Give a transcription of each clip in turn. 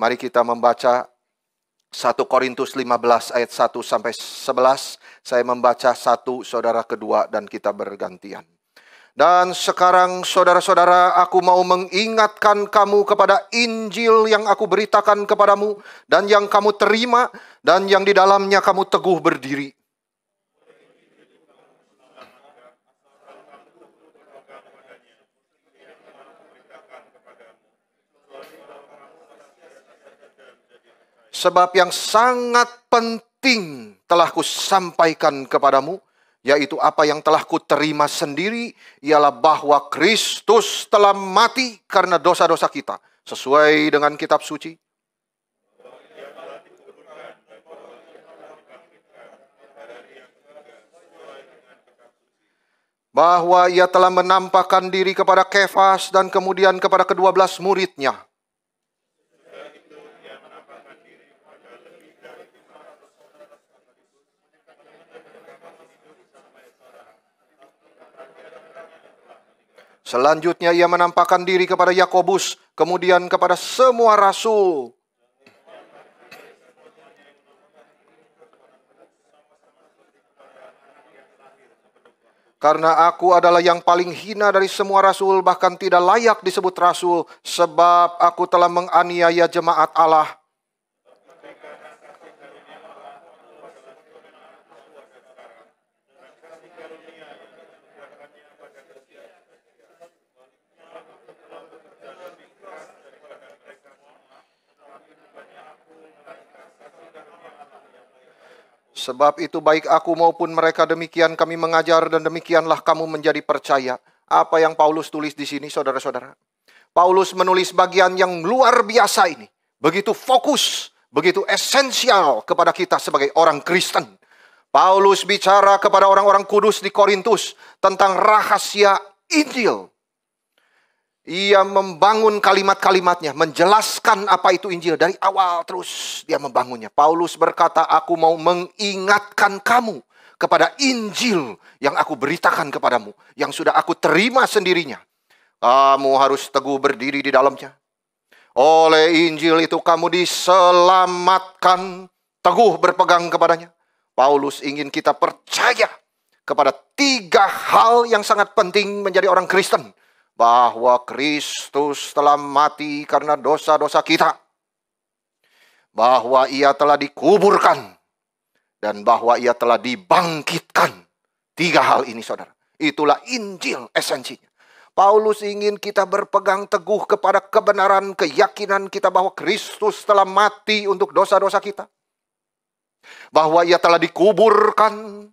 Mari kita membaca 1 Korintus 15 ayat 1 sampai 11. Saya membaca 1, saudara kedua, dan kita bergantian. Dan sekarang saudara-saudara, aku mau mengingatkan kamu kepada Injil yang aku beritakan kepadamu, dan yang kamu terima, dan yang di dalamnya kamu teguh berdiri. Sebab yang sangat penting telah kusampaikan kepadamu, yaitu apa yang telah kuterima sendiri, ialah bahwa Kristus telah mati karena dosa-dosa kita, sesuai dengan kitab suci. Bahwa ia telah menampakkan diri kepada Kefas dan kemudian kepada ke-12 muridnya. Selanjutnya ia menampakkan diri kepada Yakobus, kemudian kepada semua rasul. Karena aku adalah yang paling hina dari semua rasul, bahkan tidak layak disebut rasul, sebab aku telah menganiaya jemaat Allah. Sebab itu baik aku maupun mereka demikian kami mengajar, dan demikianlah kamu menjadi percaya. Apa yang Paulus tulis di sini, saudara-saudara? Paulus menulis bagian yang luar biasa ini. Begitu fokus, begitu esensial kepada kita sebagai orang Kristen. Paulus bicara kepada orang-orang kudus di Korintus tentang rahasia Injil. Ia membangun kalimat-kalimatnya, menjelaskan apa itu Injil. Dari awal terus dia membangunnya. Paulus berkata, aku mau mengingatkan kamu kepada Injil yang aku beritakan kepadamu, yang sudah aku terima sendirinya. Kamu harus teguh berdiri di dalamnya. Oleh Injil itu kamu diselamatkan, teguh berpegang kepadanya. Paulus ingin kita percaya kepada 3 hal yang sangat penting menjadi orang Kristen. Bahwa Kristus telah mati karena dosa-dosa kita. Bahwa ia telah dikuburkan. Dan bahwa ia telah dibangkitkan. 3 hal ini, saudara. Itulah Injil esensinya. Paulus ingin kita berpegang teguh kepada kebenaran, keyakinan kita bahwa Kristus telah mati untuk dosa-dosa kita. Bahwa ia telah dikuburkan.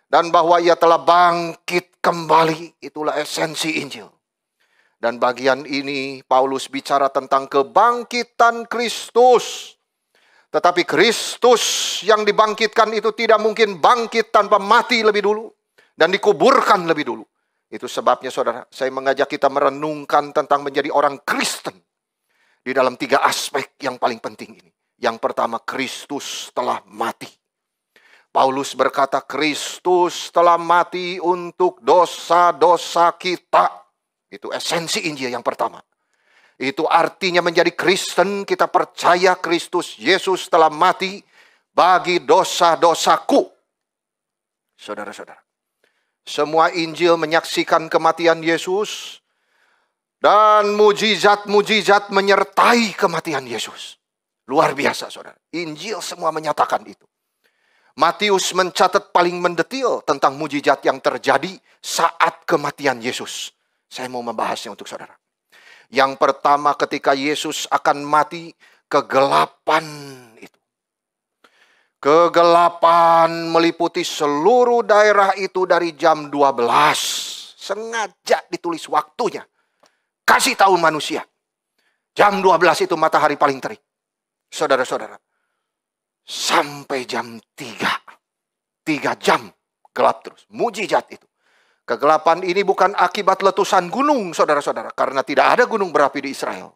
Dan bahwa ia telah bangkit kembali. Itulah esensi Injil. Dan bagian ini Paulus bicara tentang kebangkitan Kristus. Tetapi Kristus yang dibangkitkan itu tidak mungkin bangkit tanpa mati lebih dulu. Dan dikuburkan lebih dulu. Itu sebabnya saudara, saya mengajak kita merenungkan tentang menjadi orang Kristen. Di dalam 3 aspek yang paling penting ini. Yang pertama, Kristus telah mati. Paulus berkata, Kristus telah mati untuk dosa-dosa kita. Itu esensi Injil yang pertama. Itu artinya menjadi Kristen, kita percaya Kristus Yesus telah mati bagi dosa-dosaku. Saudara-saudara, semua Injil menyaksikan kematian Yesus. Dan mujizat-mujizat menyertai kematian Yesus. Luar biasa, saudara. Injil semua menyatakan itu. Matius mencatat paling mendetil tentang mujizat yang terjadi saat kematian Yesus. Saya mau membahasnya untuk saudara. Yang pertama, ketika Yesus akan mati, kegelapan itu. Kegelapan meliputi seluruh daerah itu dari jam 12. Sengaja ditulis waktunya. Kasih tahu manusia. Jam 12 itu matahari paling terik. Saudara-saudara. Sampai jam 3. 3 jam gelap terus. Mujizat itu. Kegelapan ini bukan akibat letusan gunung, saudara-saudara. Karena tidak ada gunung berapi di Israel.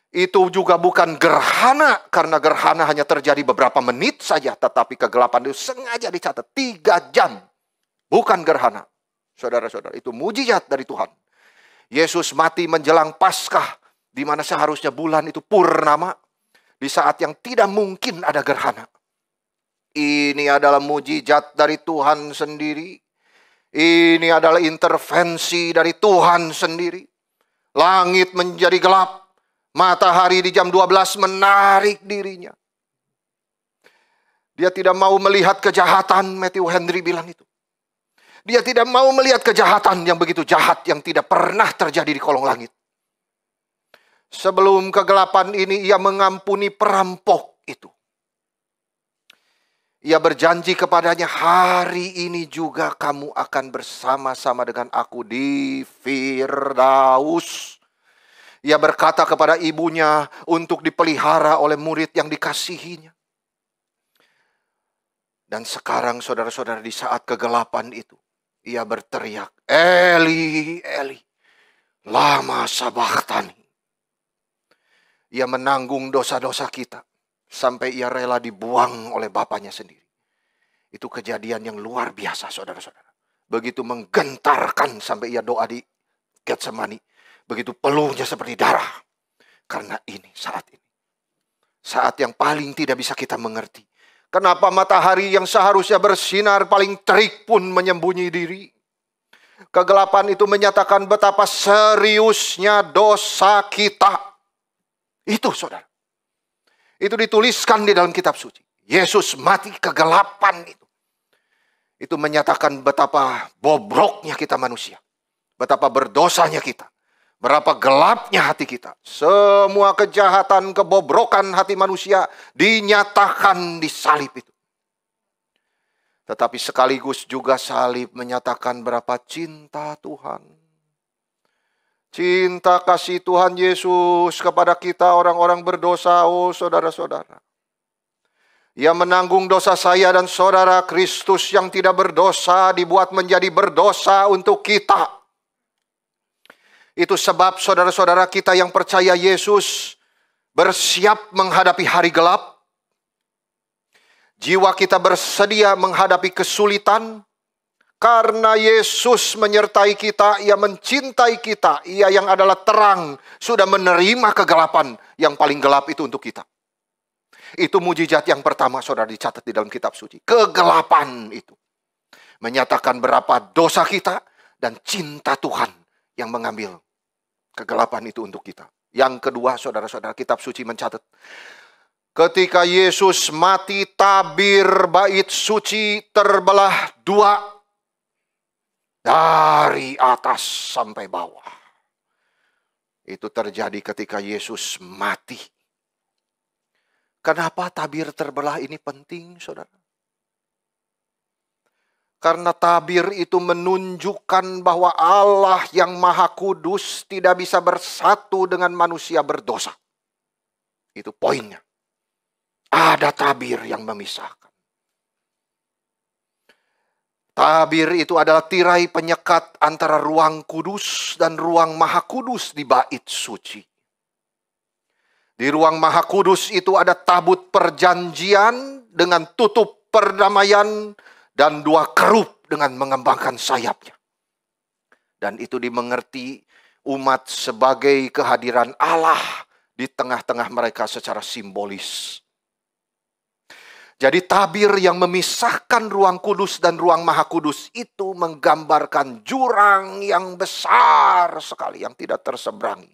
Itu juga bukan gerhana. Karena gerhana hanya terjadi beberapa menit saja. Tetapi kegelapan itu sengaja dicatat 3 jam. Bukan gerhana. Saudara-saudara, itu mujizat dari Tuhan. Yesus mati menjelang Paskah. di mana seharusnya bulan itu purnama, di saat yang tidak mungkin ada gerhana. Ini adalah mujizat dari Tuhan sendiri. Ini adalah intervensi dari Tuhan sendiri. Langit menjadi gelap, matahari di jam 12 menarik dirinya. Dia tidak mau melihat kejahatan, Matthew Henry bilang itu. Dia tidak mau melihat kejahatan yang begitu jahat yang tidak pernah terjadi di kolong langit. Sebelum kegelapan ini, ia mengampuni perampok itu. Ia berjanji kepadanya, hari ini juga kamu akan bersama-sama dengan aku di Firdaus. Ia berkata kepada ibunya untuk dipelihara oleh murid yang dikasihinya. Dan sekarang saudara-saudara, di saat kegelapan itu, ia berteriak, Eli, Eli, lama sabachthani. Ia menanggung dosa-dosa kita sampai ia rela dibuang oleh bapaknya sendiri. Itu kejadian yang luar biasa, saudara-saudara. Begitu menggentarkan sampai ia doa di Getsemani. Begitu peluhnya seperti darah. Karena ini, saat yang paling tidak bisa kita mengerti. Kenapa matahari yang seharusnya bersinar paling terik pun menyembunyi diri? Kegelapan itu menyatakan betapa seriusnya dosa kita. Itu, saudara. Itu dituliskan di dalam kitab suci. Yesus mati kegelapan itu. Itu menyatakan betapa bobroknya kita manusia. Betapa berdosanya kita. Berapa gelapnya hati kita. Semua kejahatan, kebobrokan hati manusia dinyatakan di salib itu. Tetapi sekaligus juga salib menyatakan berapa cinta Tuhan. Cinta kasih Tuhan Yesus kepada kita orang-orang berdosa, oh saudara-saudara. Ia menanggung dosa saya dan saudara. Kristus yang tidak berdosa dibuat menjadi berdosa untuk kita. Itu sebab saudara-saudara kita yang percaya Yesus bersiap menghadapi hari gelap. Jiwa kita bersedia menghadapi kesulitan. Karena Yesus menyertai kita, Ia mencintai kita. Ia yang adalah terang sudah menerima kegelapan yang paling gelap itu untuk kita. Itu mujizat yang pertama, saudara, dicatat di dalam kitab suci. Kegelapan itu menyatakan berapa dosa kita dan cinta Tuhan yang mengambil kegelapan itu untuk kita. Yang kedua, saudara-saudara, kitab suci mencatat, ketika Yesus mati, tabir bait suci terbelah dua dari atas sampai bawah. Itu terjadi ketika Yesus mati. Kenapa tabir terbelah ini penting, saudara? Karena tabir itu menunjukkan bahwa Allah yang Maha Kudus tidak bisa bersatu dengan manusia berdosa. Itu poinnya. Ada tabir yang memisahkan. Tabir itu adalah tirai penyekat antara ruang kudus dan ruang Maha Kudus di bait suci. Di ruang Maha Kudus itu ada tabut perjanjian dengan tutup perdamaian dan dua kerub dengan mengembangkan sayapnya. Dan itu dimengerti umat sebagai kehadiran Allah di tengah-tengah mereka secara simbolis. Jadi tabir yang memisahkan ruang kudus dan ruang Maha Kudus itu menggambarkan jurang yang besar sekali yang tidak terseberangi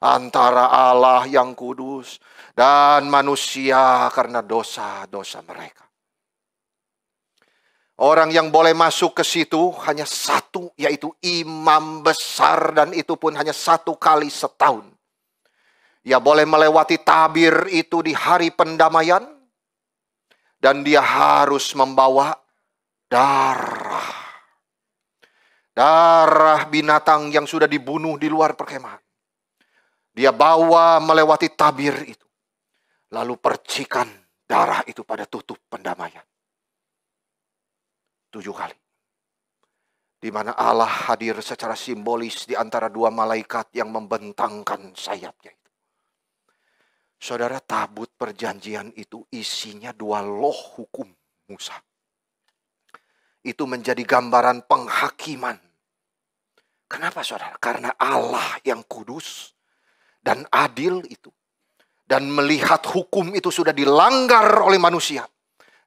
antara Allah yang kudus dan manusia karena dosa-dosa mereka. Orang yang boleh masuk ke situ hanya satu, yaitu imam besar, dan itu pun hanya satu kali setahun. Ia boleh melewati tabir itu di hari pendamaian, dan dia harus membawa darah. Darah binatang yang sudah dibunuh di luar perkemahan. Dia bawa melewati tabir itu. Lalu percikan darah itu pada tutup pendamaian. 7 kali. Di mana Allah hadir secara simbolis di antara dua malaikat yang membentangkan sayapnya itu. Saudara, tabut perjanjian itu isinya 2 loh hukum Musa. Itu menjadi gambaran penghakiman. Kenapa, saudara? Karena Allah yang kudus dan adil itu. Dan melihat hukum itu sudah dilanggar oleh manusia.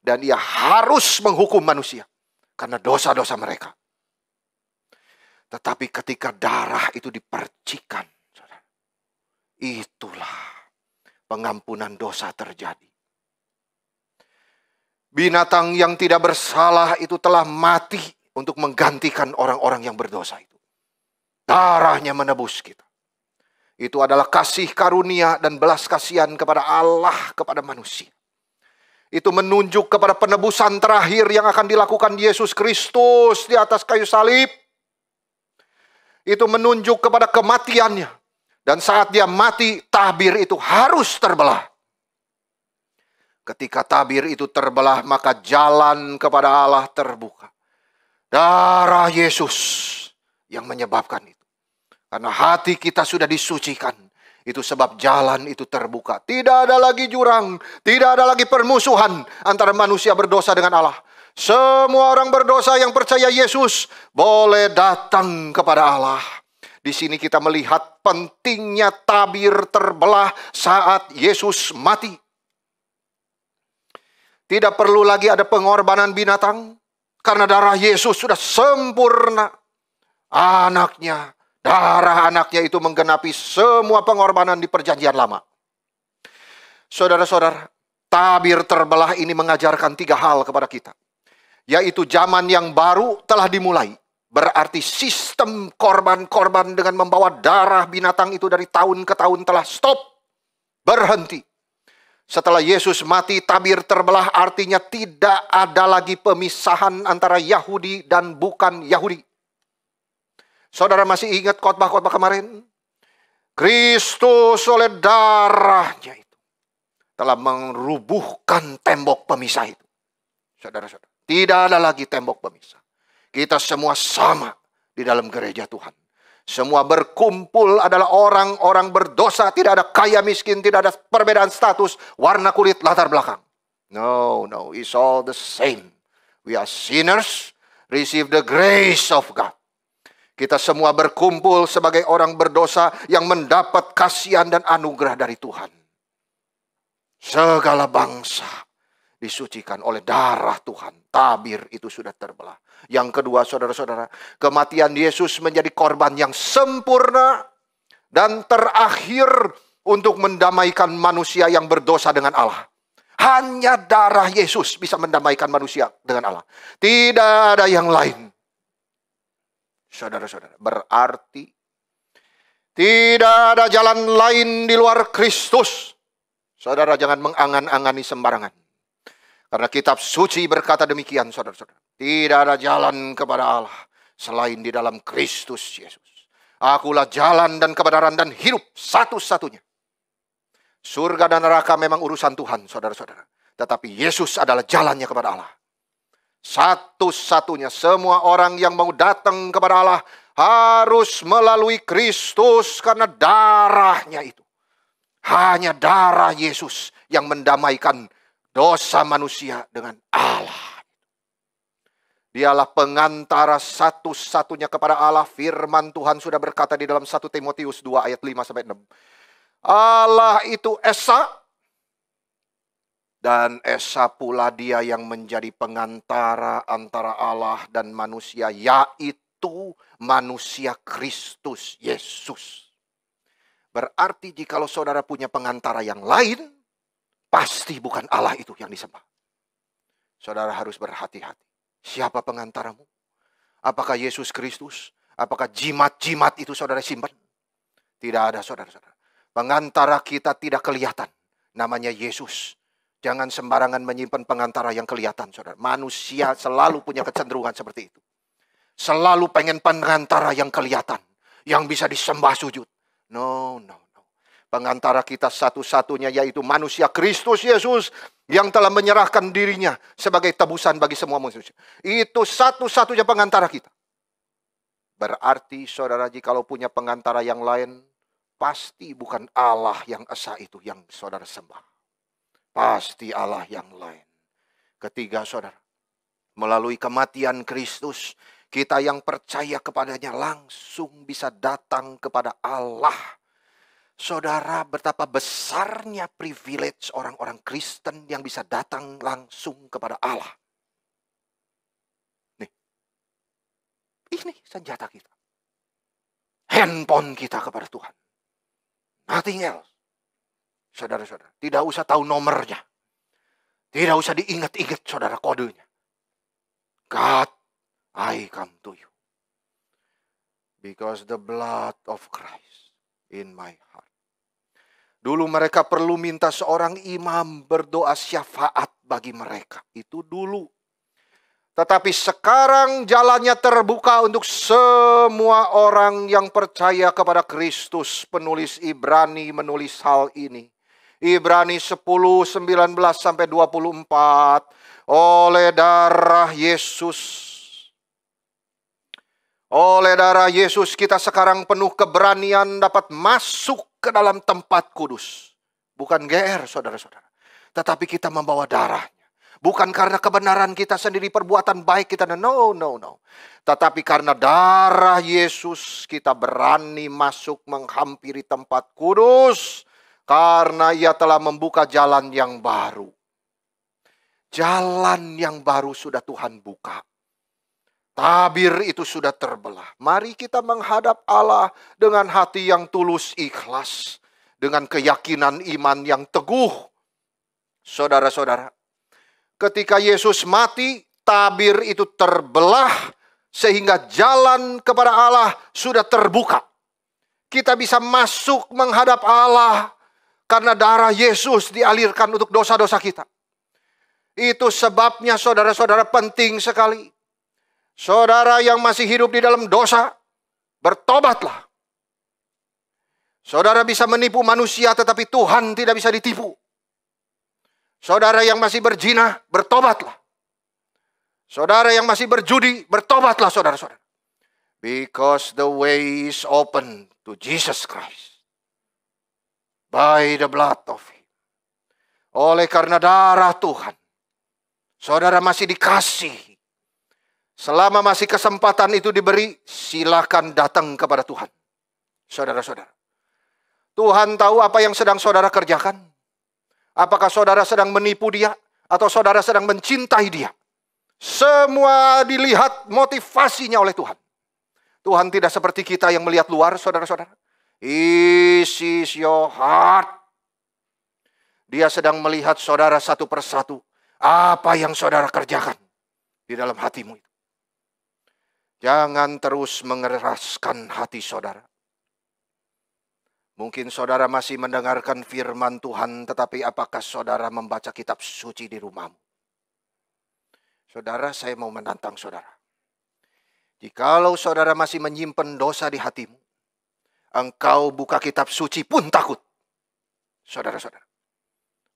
Dan ia harus menghukum manusia karena dosa-dosa mereka. Tetapi ketika darah itu dipercikan, saudara, itulah pengampunan dosa terjadi. Binatang yang tidak bersalah itu telah mati untuk menggantikan orang-orang yang berdosa itu. Darahnya menebus kita. Itu adalah kasih karunia dan belas kasihan kepada Allah kepada manusia. Itu menunjuk kepada penebusan terakhir yang akan dilakukan Yesus Kristus di atas kayu salib. Itu menunjuk kepada kematiannya. Dan saat dia mati, tabir itu harus terbelah. Ketika tabir itu terbelah, maka jalan kepada Allah terbuka. Darah Yesus yang menyebabkan itu. Karena hati kita sudah disucikan. Itu sebab jalan itu terbuka. Tidak ada lagi jurang. Tidak ada lagi permusuhan antara manusia berdosa dengan Allah. Semua orang berdosa yang percaya Yesus boleh datang kepada Allah. Di sini kita melihat pentingnya tabir terbelah saat Yesus mati. Tidak perlu lagi ada pengorbanan binatang. Karena darah Yesus sudah sempurna. Anaknya, darah anaknya itu menggenapi semua pengorbanan di perjanjian lama. Saudara-saudara, tabir terbelah ini mengajarkan 3 hal kepada kita. Yaitu zaman yang baru telah dimulai. Berarti sistem korban-korban dengan membawa darah binatang itu dari tahun ke tahun telah stop. Berhenti. Setelah Yesus mati, tabir terbelah artinya tidak ada lagi pemisahan antara Yahudi dan bukan Yahudi. Saudara masih ingat khotbah-khotbah kemarin? Kristus oleh darahnya itu telah merubuhkan tembok pemisah itu. Saudara-saudara, tidak ada lagi tembok pemisah. Kita semua sama di dalam gereja Tuhan. Semua berkumpul adalah orang-orang berdosa. Tidak ada kaya miskin, tidak ada perbedaan status, warna kulit, latar belakang. No, it's all the same. We are sinners, receive the grace of God. Kita semua berkumpul sebagai orang berdosa yang mendapat kasihan dan anugerah dari Tuhan. Segala bangsa disucikan oleh darah Tuhan. Tabir itu sudah terbelah. Yang kedua, saudara-saudara, kematian Yesus menjadi korban yang sempurna dan terakhir untuk mendamaikan manusia yang berdosa dengan Allah. Hanya darah Yesus bisa mendamaikan manusia dengan Allah. Tidak ada yang lain. Saudara-saudara, berarti tidak ada jalan lain di luar Kristus. Saudara jangan mengangan-angani sembarangan. Karena kitab suci berkata demikian, saudara-saudara. Tidak ada jalan kepada Allah selain di dalam Kristus Yesus. Akulah jalan dan kebenaran dan hidup satu-satunya. Surga dan neraka memang urusan Tuhan, saudara-saudara. Tetapi Yesus adalah jalannya kepada Allah. Satu-satunya, semua orang yang mau datang kepada Allah harus melalui Kristus karena darahnya itu. Hanya darah Yesus yang mendamaikan dosa manusia dengan Allah. Dialah pengantara satu-satunya kepada Allah. Firman Tuhan sudah berkata di dalam 1 Timotius 2 ayat 5-6. Allah itu Esa. Dan Esa pula dia yang menjadi pengantara antara Allah dan manusia. Yaitu manusia Kristus Yesus. Berarti jikalau saudara punya pengantara yang lain, pasti bukan Allah itu yang disembah. Saudara harus berhati-hati. Siapa pengantaramu? Apakah Yesus Kristus? Apakah jimat-jimat itu saudara simpan? Tidak ada, saudara-saudara. Pengantara kita tidak kelihatan. Namanya Yesus. Jangan sembarangan menyimpan pengantara yang kelihatan, saudara. Manusia selalu punya kecenderungan seperti itu. Selalu pengen pengantara yang kelihatan. Yang bisa disembah sujud. No. Pengantara kita satu-satunya yaitu manusia Kristus Yesus yang telah menyerahkan dirinya sebagai tebusan bagi semua manusia. Itu satu-satunya pengantara kita. Berarti saudara jikalau punya pengantara yang lain, pasti bukan Allah yang esa itu yang saudara sembah. Pasti Allah yang lain. Ketiga saudara, melalui kematian Kristus, kita yang percaya kepadanya langsung bisa datang kepada Allah. Saudara, betapa besarnya privilege orang-orang Kristen yang bisa datang langsung kepada Allah. Nih, ini senjata kita. Handphone kita kepada Tuhan. Nothing else. Saudara-saudara, tidak usah tahu nomornya. Tidak usah diingat-ingat saudara kodenya. God, I come to you. Because the blood of Christ in my heart. Dulu mereka perlu minta seorang imam berdoa syafaat bagi mereka. Itu dulu. Tetapi sekarang jalannya terbuka untuk semua orang yang percaya kepada Kristus. Penulis Ibrani menulis hal ini. Ibrani 10, 19 sampai 24. Oleh darah Yesus. Oleh darah Yesus kita sekarang penuh keberanian dapat masuk ke dalam tempat kudus. Bukan GR saudara-saudara. Tetapi kita membawa darahnya. Bukan karena kebenaran kita sendiri, perbuatan baik kita. No. Tetapi karena darah Yesus kita berani masuk menghampiri tempat kudus. Karena ia telah membuka jalan yang baru. Jalan yang baru sudah Tuhan buka. Tabir itu sudah terbelah. Mari kita menghadap Allah dengan hati yang tulus ikhlas. Dengan keyakinan iman yang teguh. Saudara-saudara, ketika Yesus mati, tabir itu terbelah. Sehingga jalan kepada Allah sudah terbuka. Kita bisa masuk menghadap Allah. Karena darah Yesus dialirkan untuk dosa-dosa kita. Itu sebabnya saudara-saudara penting sekali. Saudara yang masih hidup di dalam dosa, bertobatlah. Saudara bisa menipu manusia tetapi Tuhan tidak bisa ditipu. Saudara yang masih berzina, bertobatlah. Saudara yang masih berjudi, bertobatlah saudara-saudara. Because the way is open to Jesus Christ. By the blood of Him. Oleh karena darah Tuhan, saudara masih dikasihi. Selama masih kesempatan itu diberi, silakan datang kepada Tuhan. Saudara-saudara. Tuhan tahu apa yang sedang saudara kerjakan. Apakah saudara sedang menipu dia, atau saudara sedang mencintai dia. Semua dilihat motivasinya oleh Tuhan. Tuhan tidak seperti kita yang melihat luar, saudara-saudara. This is your heart. Dia sedang melihat saudara satu persatu. Apa yang saudara kerjakan di dalam hatimu itu. Jangan terus mengeraskan hati saudara. Mungkin saudara masih mendengarkan firman Tuhan, tetapi apakah saudara membaca kitab suci di rumahmu? Saudara, saya mau menantang saudara. Jikalau saudara masih menyimpan dosa di hatimu, engkau buka kitab suci pun takut. Saudara-saudara.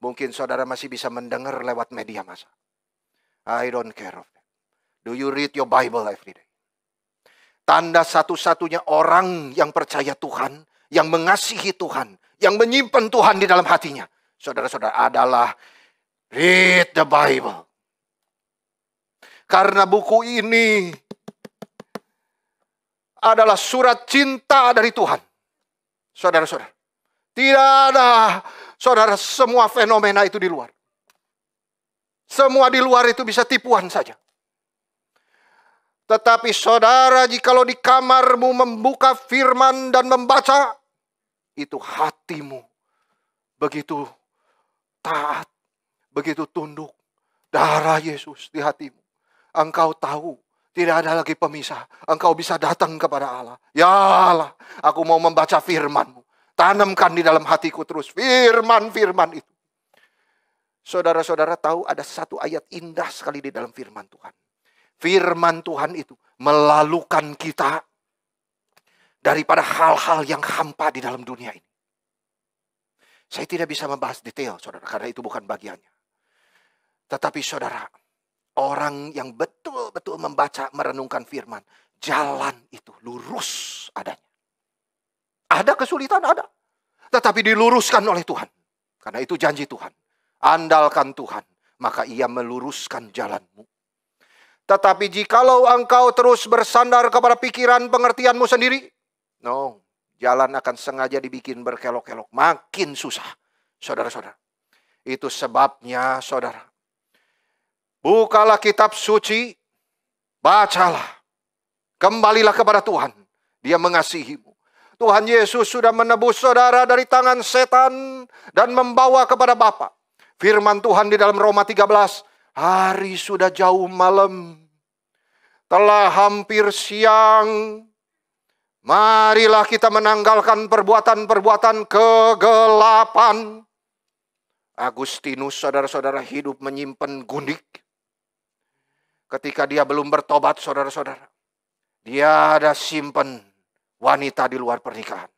Mungkin saudara masih bisa mendengar lewat media massa. I don't care of that. Do you read your Bible every day? Tanda satu-satunya orang yang percaya Tuhan, yang mengasihi Tuhan, yang menyimpan Tuhan di dalam hatinya, saudara-saudara, adalah read the Bible. Karena buku ini adalah surat cinta dari Tuhan. Saudara-saudara, tidak ada, saudara, semua fenomena itu di luar. Semua di luar itu bisa tipuan saja. Tetapi saudara, jikalau di kamarmu membuka firman dan membaca, itu hatimu begitu taat, begitu tunduk. Darah Yesus di hatimu. Engkau tahu, tidak ada lagi pemisah. Engkau bisa datang kepada Allah. Ya Allah, aku mau membaca firman-Mu. Tanamkan di dalam hatiku terus firman-firman itu. Saudara-saudara tahu ada satu ayat indah sekali di dalam firman Tuhan. Firman Tuhan itu melalukan kita daripada hal-hal yang hampa di dalam dunia ini. Saya tidak bisa membahas detail, saudara, karena itu bukan bagiannya. Tetapi saudara, orang yang betul-betul membaca, merenungkan firman, jalan itu lurus adanya. Ada kesulitan, ada. Tetapi diluruskan oleh Tuhan. Karena itu janji Tuhan. Andalkan Tuhan, maka Ia meluruskan jalanmu. Tetapi jikalau engkau terus bersandar kepada pikiran pengertianmu sendiri, no, Jalan akan sengaja dibikin berkelok-kelok. Makin susah, saudara-saudara. Itu sebabnya, saudara. Bukalah kitab suci, bacalah. Kembalilah kepada Tuhan. Dia mengasihimu. Tuhan Yesus sudah menebus saudara dari tangan setan dan membawa kepada Bapa. Firman Tuhan di dalam Roma 13, hari sudah jauh malam, telah hampir siang. Marilah kita menanggalkan perbuatan-perbuatan kegelapan. Agustinus, saudara-saudara, hidup menyimpan gundik. Ketika dia belum bertobat, saudara-saudara, dia ada simpan wanita di luar pernikahan.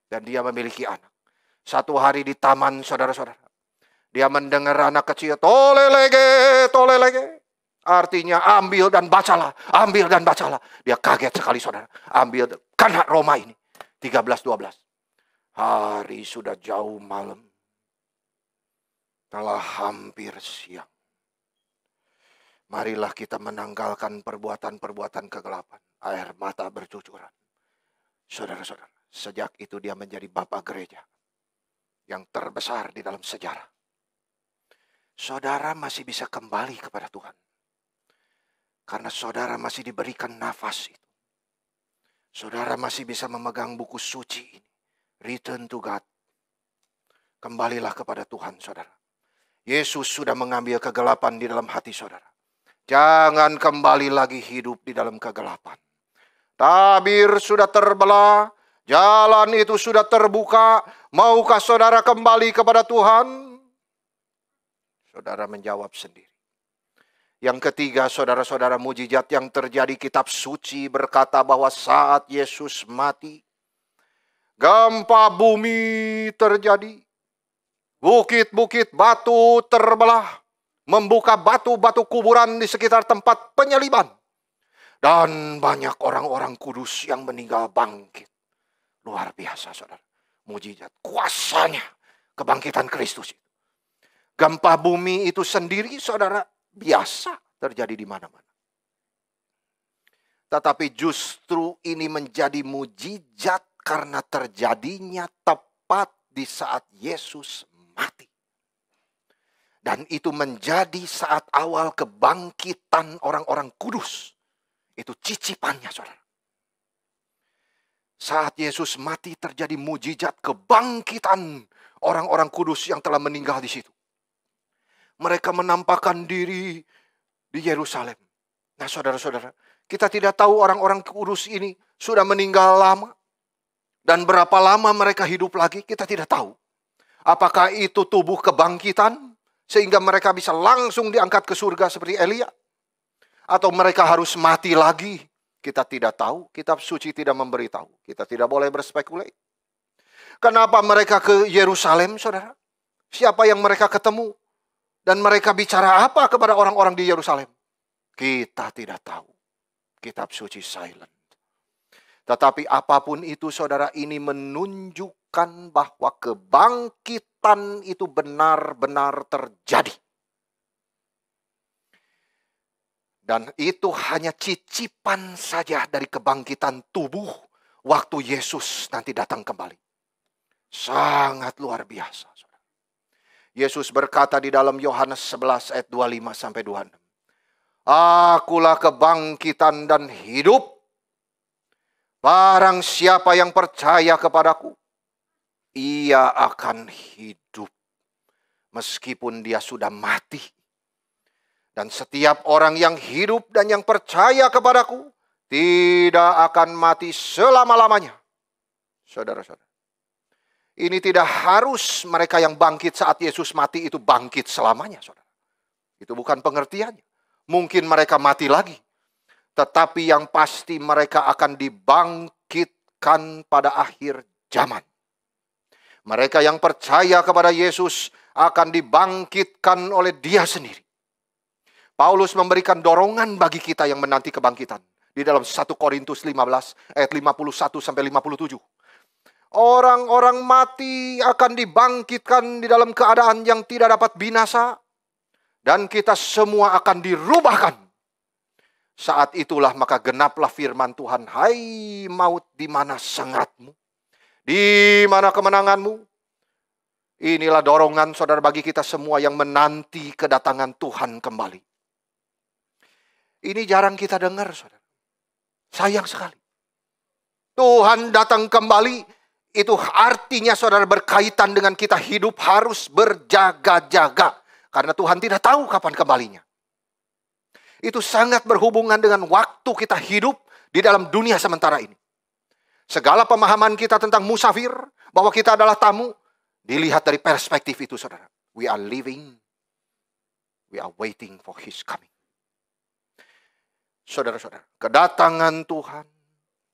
Dan dia memiliki anak. Satu hari di taman, saudara-saudara, dia mendengar anak kecil, tolelege, tolelege. Artinya ambil dan bacalah, ambil dan bacalah. Dia kaget sekali, saudara. Ambil, karena Roma ini, 13-12. Hari sudah jauh malam, telah hampir siang. Marilah kita menanggalkan perbuatan-perbuatan kegelapan. Air mata bercucuran. Saudara-saudara, sejak itu dia menjadi bapak gereja yang terbesar di dalam sejarah. Saudara masih bisa kembali kepada Tuhan. Karena saudara masih diberikan nafas itu. Saudara masih bisa memegang buku suci ini. Return to God. Kembalilah kepada Tuhan, saudara. Yesus sudah mengambil kegelapan di dalam hati saudara. Jangan kembali lagi hidup di dalam kegelapan. Tabir sudah terbelah. Jalan itu sudah terbuka. Maukah saudara kembali kepada Tuhan? Saudara menjawab sendiri. Yang ketiga, saudara-saudara, mujizat yang terjadi, kitab suci berkata bahwa saat Yesus mati, gempa bumi terjadi. Bukit-bukit batu terbelah, membuka batu-batu kuburan di sekitar tempat penyaliban. Dan banyak orang-orang kudus yang meninggal bangkit. Luar biasa, saudara. Mujizat, kuasanya kebangkitan Kristus. Gempa bumi itu sendiri, saudara, biasa terjadi di mana-mana. Tetapi justru ini menjadi mujizat karena terjadinya tepat di saat Yesus mati. Dan itu menjadi saat awal kebangkitan orang-orang kudus. Itu cicipannya, saudara. Saat Yesus mati terjadi mujizat kebangkitan orang-orang kudus yang telah meninggal di situ. Mereka menampakkan diri di Yerusalem. Nah, saudara-saudara, kita tidak tahu orang-orang kudus ini sudah meninggal lama. Dan berapa lama mereka hidup lagi, kita tidak tahu. Apakah itu tubuh kebangkitan, sehingga mereka bisa langsung diangkat ke surga seperti Elia? Atau mereka harus mati lagi? Kita tidak tahu, kitab suci tidak memberitahu. Kita tidak boleh berspekulasi. Kenapa mereka ke Yerusalem, saudara? Siapa yang mereka ketemu? Dan mereka bicara apa kepada orang-orang di Yerusalem? Kita tidak tahu. Kitab suci silent. Tetapi apapun itu, saudara, ini menunjukkan bahwa kebangkitan itu benar-benar terjadi. Dan itu hanya cicipan saja dari kebangkitan tubuh waktu Yesus nanti datang kembali. Sangat luar biasa. Yesus berkata di dalam Yohanes 11 ayat 25 sampai 26. Akulah kebangkitan dan hidup. Barang siapa yang percaya kepadaku, ia akan hidup. Meskipun dia sudah mati. Dan setiap orang yang hidup dan yang percaya kepadaku, tidak akan mati selama-lamanya. Saudara-saudara. Ini tidak harus mereka yang bangkit saat Yesus mati itu bangkit selamanya, saudara. Itu bukan pengertiannya. Mungkin mereka mati lagi. Tetapi yang pasti mereka akan dibangkitkan pada akhir zaman. Mereka yang percaya kepada Yesus akan dibangkitkan oleh Dia sendiri. Paulus memberikan dorongan bagi kita yang menanti kebangkitan. Di dalam 1 Korintus 15 ayat 51 sampai 57. Orang-orang mati akan dibangkitkan di dalam keadaan yang tidak dapat binasa. Dan kita semua akan dirubahkan. Saat itulah maka genaplah firman Tuhan. Hai maut, di mana sengatmu? Di mana kemenanganmu? Inilah dorongan saudara bagi kita semua yang menanti kedatangan Tuhan kembali. Ini jarang kita dengar, saudara. Sayang sekali. Tuhan datang kembali, itu artinya saudara berkaitan dengan kita hidup harus berjaga-jaga. Karena Tuhan tidak tahu kapan kembalinya. Itu sangat berhubungan dengan waktu kita hidup di dalam dunia sementara ini. Segala pemahaman kita tentang musafir, bahwa kita adalah tamu, dilihat dari perspektif itu, saudara. We are living, we are waiting for His coming. Saudara-saudara, kedatangan Tuhan,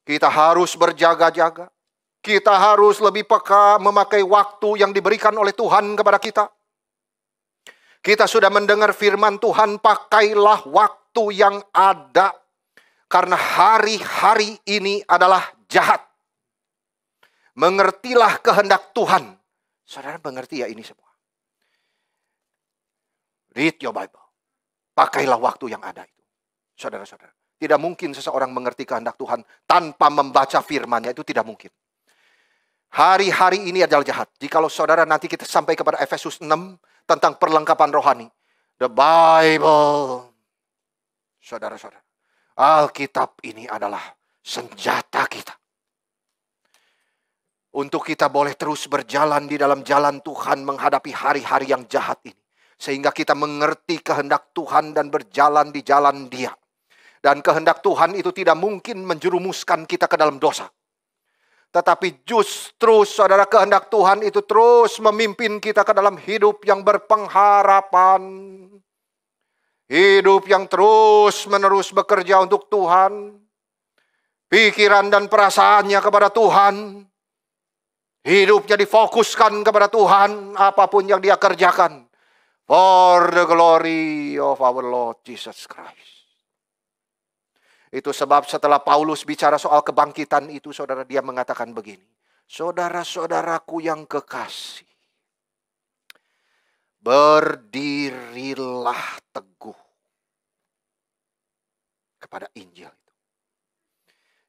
kita harus berjaga-jaga. Kita harus lebih peka memakai waktu yang diberikan oleh Tuhan kepada kita. Kita sudah mendengar firman Tuhan, pakailah waktu yang ada. Karena hari-hari ini adalah jahat. Mengertilah kehendak Tuhan. Saudara mengerti ya ini semua? Read your Bible. Pakailah waktu yang ada itu. Saudara-saudara, tidak mungkin seseorang mengerti kehendak Tuhan tanpa membaca firman-Nya, itu tidak mungkin. Hari-hari ini adalah jahat. Jikalau saudara nanti kita sampai kepada Efesus 6 tentang perlengkapan rohani. The Bible. Saudara-saudara, Alkitab ini adalah senjata kita. Untuk kita boleh terus berjalan di dalam jalan Tuhan menghadapi hari-hari yang jahat ini. Sehingga kita mengerti kehendak Tuhan dan berjalan di jalan Dia. Dan kehendak Tuhan itu tidak mungkin menjerumuskan kita ke dalam dosa. Tetapi justru saudara, kehendak Tuhan itu terus memimpin kita ke dalam hidup yang berpengharapan. Hidup yang terus menerus bekerja untuk Tuhan. Pikiran dan perasaannya kepada Tuhan. Hidupnya difokuskan kepada Tuhan, apapun yang dia kerjakan. For the glory of our Lord Jesus Christ. Itu sebab setelah Paulus bicara soal kebangkitan itu, saudara, dia mengatakan begini. Saudara-saudaraku yang kekasih, berdirilah teguh kepada Injil itu.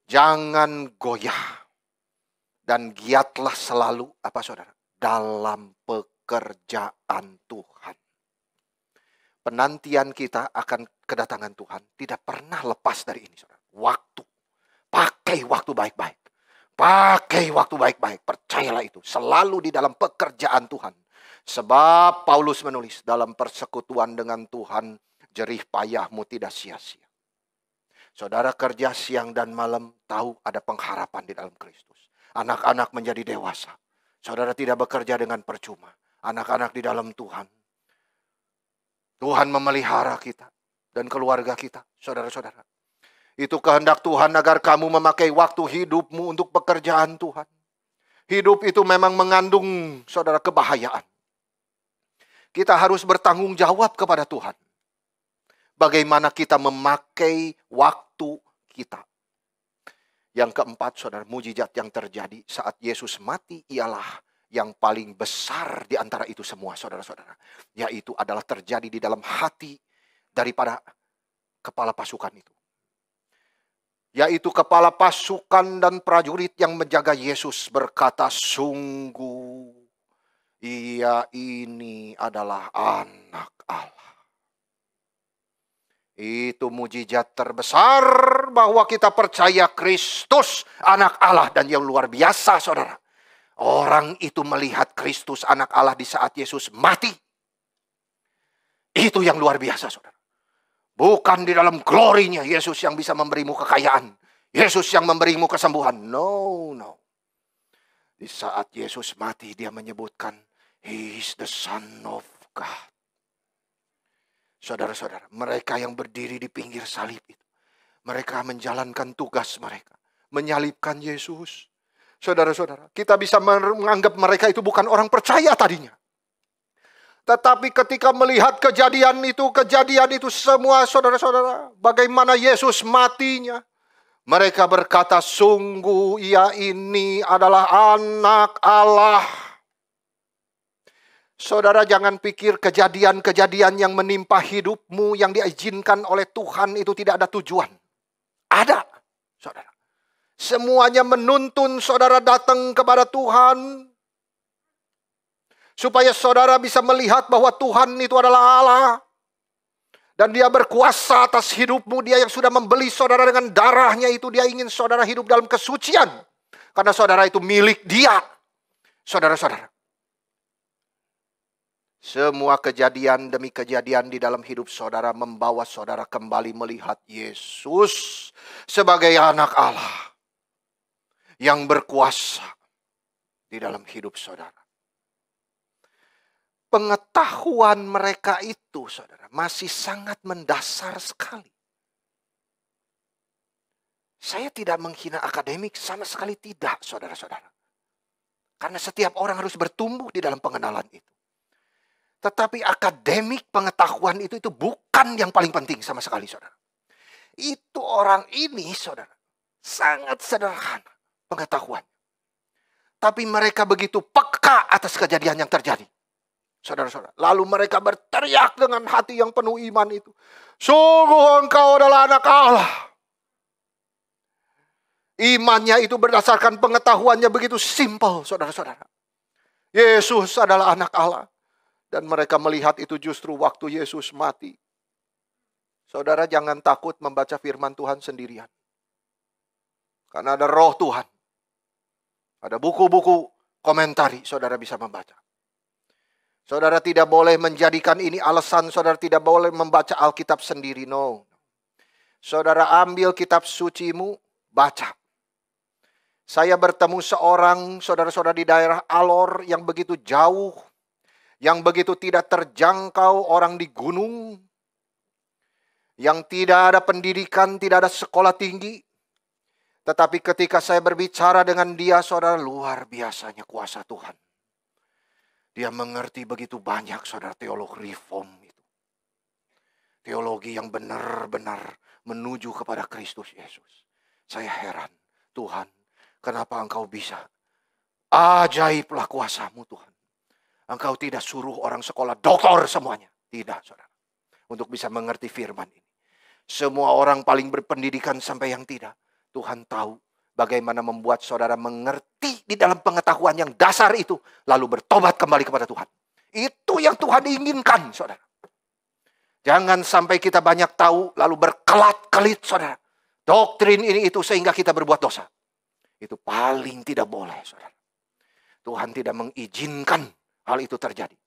Jangan goyah. Dan giatlah selalu, apa saudara? Dalam pekerjaan Tuhan. Penantian kita akan kedatangan Tuhan tidak pernah lepas dari ini, saudara. Waktu. Pakai waktu baik-baik. Pakai waktu baik-baik. Percayalah itu. Selalu di dalam pekerjaan Tuhan. Sebab Paulus menulis, dalam persekutuan dengan Tuhan, jerih payahmu tidak sia-sia. Saudara kerja siang dan malam, tahu ada pengharapan di dalam Kristus. Anak-anak menjadi dewasa. Saudara tidak bekerja dengan percuma. Anak-anak di dalam Tuhan. Tuhan memelihara kita dan keluarga kita, saudara-saudara. Itu kehendak Tuhan agar kamu memakai waktu hidupmu untuk pekerjaan Tuhan. Hidup itu memang mengandung, saudara, kebahayaan. Kita harus bertanggung jawab kepada Tuhan. Bagaimana kita memakai waktu kita. Yang keempat, saudara, mujizat yang terjadi saat Yesus mati ialah yang paling besar di antara itu semua, saudara-saudara. Yaitu adalah terjadi di dalam hati daripada kepala pasukan itu. Yaitu kepala pasukan dan prajurit yang menjaga Yesus berkata, sungguh Ia ini adalah anak Allah. Itu mujizat terbesar bahwa kita percaya Kristus anak Allah dan yang luar biasa, saudara. Orang itu melihat Kristus anak Allah di saat Yesus mati. Itu yang luar biasa, saudara. Bukan di dalam glorinya Yesus yang bisa memberimu kekayaan. Yesus yang memberimu kesembuhan. No, no. Di saat Yesus mati, dia menyebutkan, He is the Son of God. Saudara-saudara, mereka yang berdiri di pinggir salib itu, mereka menjalankan tugas mereka. Menyalibkan Yesus. Saudara-saudara, kita bisa menganggap mereka itu bukan orang percaya tadinya. Tetapi ketika melihat kejadian itu semua, saudara-saudara, bagaimana Yesus matinya. Mereka berkata, sungguh Ia ini adalah anak Allah. Saudara, jangan pikir kejadian-kejadian yang menimpa hidupmu yang diizinkan oleh Tuhan itu tidak ada tujuan. Ada, saudara. Semuanya menuntun saudara datang kepada Tuhan. Supaya saudara bisa melihat bahwa Tuhan itu adalah Allah. Dan dia berkuasa atas hidupmu. Dia yang sudah membeli saudara dengan darahnya itu. Dia ingin saudara hidup dalam kesucian. Karena saudara itu milik dia. Saudara-saudara. Semua kejadian demi kejadian di dalam hidup saudara membawa saudara kembali melihat Yesus sebagai anak Allah yang berkuasa di dalam hidup saudara. Pengetahuan mereka itu, saudara, masih sangat mendasar sekali. Saya tidak menghina akademik, sama sekali tidak, saudara-saudara. Karena setiap orang harus bertumbuh di dalam pengenalan itu. Tetapi akademik pengetahuan itu bukan yang paling penting sama sekali, saudara. Itu orang ini, saudara, sangat sederhana pengetahuan. Tapi mereka begitu peka atas kejadian yang terjadi. Saudara-saudara, lalu mereka berteriak dengan hati yang penuh iman itu. Sungguh engkau adalah anak Allah. Imannya itu berdasarkan pengetahuannya begitu simpel, saudara-saudara. Yesus adalah anak Allah. Dan mereka melihat itu justru waktu Yesus mati. Saudara jangan takut membaca firman Tuhan sendirian. Karena ada roh Tuhan. Ada buku-buku komentari saudara bisa membaca. Saudara tidak boleh menjadikan ini alasan saudara tidak boleh membaca Alkitab sendiri. No. Saudara ambil kitab sucimu, baca. Saya bertemu seorang saudara-saudara di daerah Alor yang begitu jauh. Yang begitu tidak terjangkau, orang di gunung. Yang tidak ada pendidikan, tidak ada sekolah tinggi. Tetapi ketika saya berbicara dengan dia, saudara, luar biasanya kuasa Tuhan. Dia mengerti begitu banyak, saudara, teologi reform itu. Teologi yang benar-benar menuju kepada Kristus Yesus. Saya heran, Tuhan, kenapa engkau bisa? Ajaiblah kuasamu, Tuhan. Engkau tidak suruh orang sekolah doktor semuanya. Tidak, saudara. Untuk bisa mengerti firman ini. Semua orang paling berpendidikan sampai yang tidak. Tuhan tahu bagaimana membuat saudara mengerti di dalam pengetahuan yang dasar itu. Lalu bertobat kembali kepada Tuhan. Itu yang Tuhan inginkan, saudara. Jangan sampai kita banyak tahu lalu berkelat-kelit, saudara. Doktrin ini itu sehingga kita berbuat dosa. Itu paling tidak boleh, saudara. Tuhan tidak mengizinkan hal itu terjadi.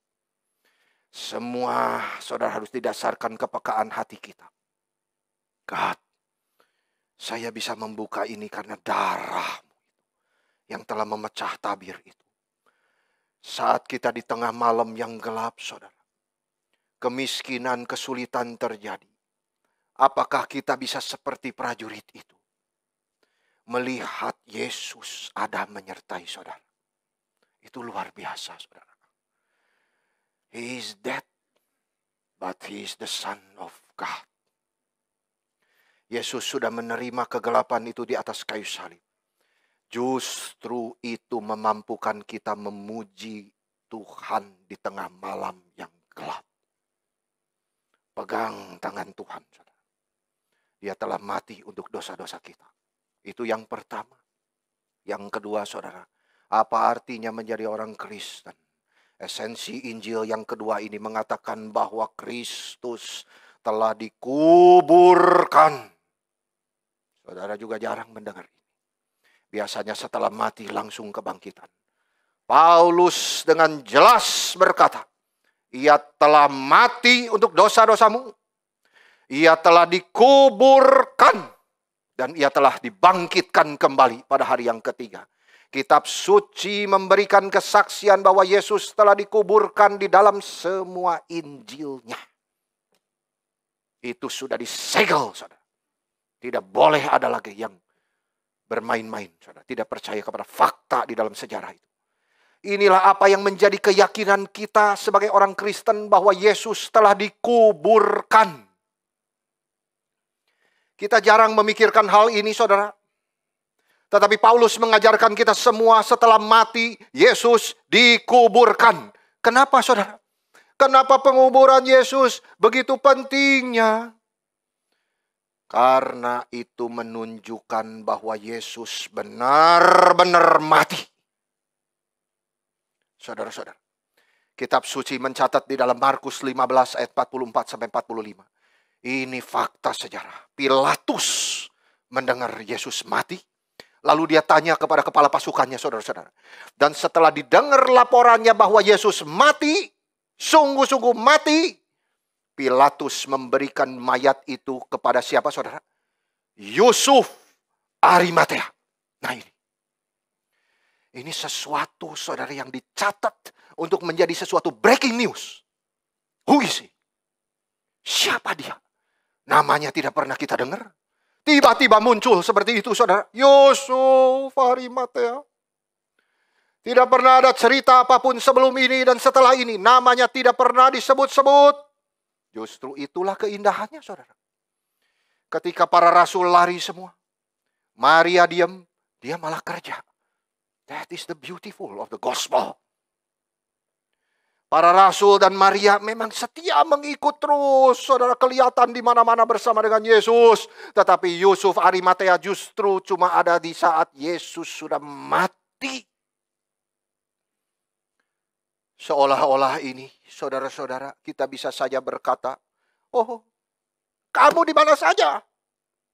Semua saudara harus didasarkan kepekaan hati kita. God, saya bisa membuka ini karena darah-Mu yang telah memecah tabir itu. Saat kita di tengah malam yang gelap, saudara, kemiskinan, kesulitan terjadi. Apakah kita bisa seperti prajurit itu? Melihat Yesus ada menyertai saudara. Itu luar biasa, saudara. He is dead, but he is the Son of God. Yesus sudah menerima kegelapan itu di atas kayu salib. Justru itu memampukan kita memuji Tuhan di tengah malam yang gelap. Pegang tangan Tuhan, saudara. Dia telah mati untuk dosa-dosa kita. Itu yang pertama. Yang kedua, saudara, apa artinya menjadi orang Kristen? Esensi Injil yang kedua ini mengatakan bahwa Kristus telah dikuburkan. Saudara juga jarang mendengar ini. Biasanya setelah mati langsung kebangkitan. Paulus dengan jelas berkata, ia telah mati untuk dosa-dosamu. Ia telah dikuburkan. Dan ia telah dibangkitkan kembali pada hari yang ketiga. Kitab suci memberikan kesaksian bahwa Yesus telah dikuburkan di dalam semua Injilnya. Itu sudah disegel, saudara. Tidak boleh ada lagi yang bermain-main, saudara. Tidak percaya kepada fakta di dalam sejarah itu. Inilah apa yang menjadi keyakinan kita sebagai orang Kristen bahwa Yesus telah dikuburkan. Kita jarang memikirkan hal ini, saudara. Tetapi Paulus mengajarkan kita semua setelah mati, Yesus dikuburkan. Kenapa, saudara? Kenapa penguburan Yesus begitu pentingnya? Karena itu menunjukkan bahwa Yesus benar-benar mati. Saudara-saudara, kitab suci mencatat di dalam Markus 15 ayat 44 sampai 45. Ini fakta sejarah. Pilatus mendengar Yesus mati. Lalu dia tanya kepada kepala pasukannya, saudara-saudara. Dan setelah didengar laporannya bahwa Yesus mati, sungguh-sungguh mati, Pilatus memberikan mayat itu kepada siapa, saudara? Yusuf Arimatea. Nah ini sesuatu, saudara, yang dicatat untuk menjadi sesuatu breaking news. Who is he? Siapa dia? Namanya tidak pernah kita dengar. Tiba-tiba muncul seperti itu, saudara. Yusuf Arimatea. Tidak pernah ada cerita apapun sebelum ini dan setelah ini. Namanya tidak pernah disebut-sebut. Justru itulah keindahannya, saudara. Ketika para rasul lari semua, Maria diam, dia malah kerja. That is the beautiful of the gospel. Para rasul dan Maria memang setia mengikut terus, saudara, kelihatan di mana-mana bersama dengan Yesus. Tetapi Yusuf Arimatea justru cuma ada di saat Yesus sudah mati. Seolah-olah ini, saudara-saudara, kita bisa saja berkata, oh, kamu di mana saja?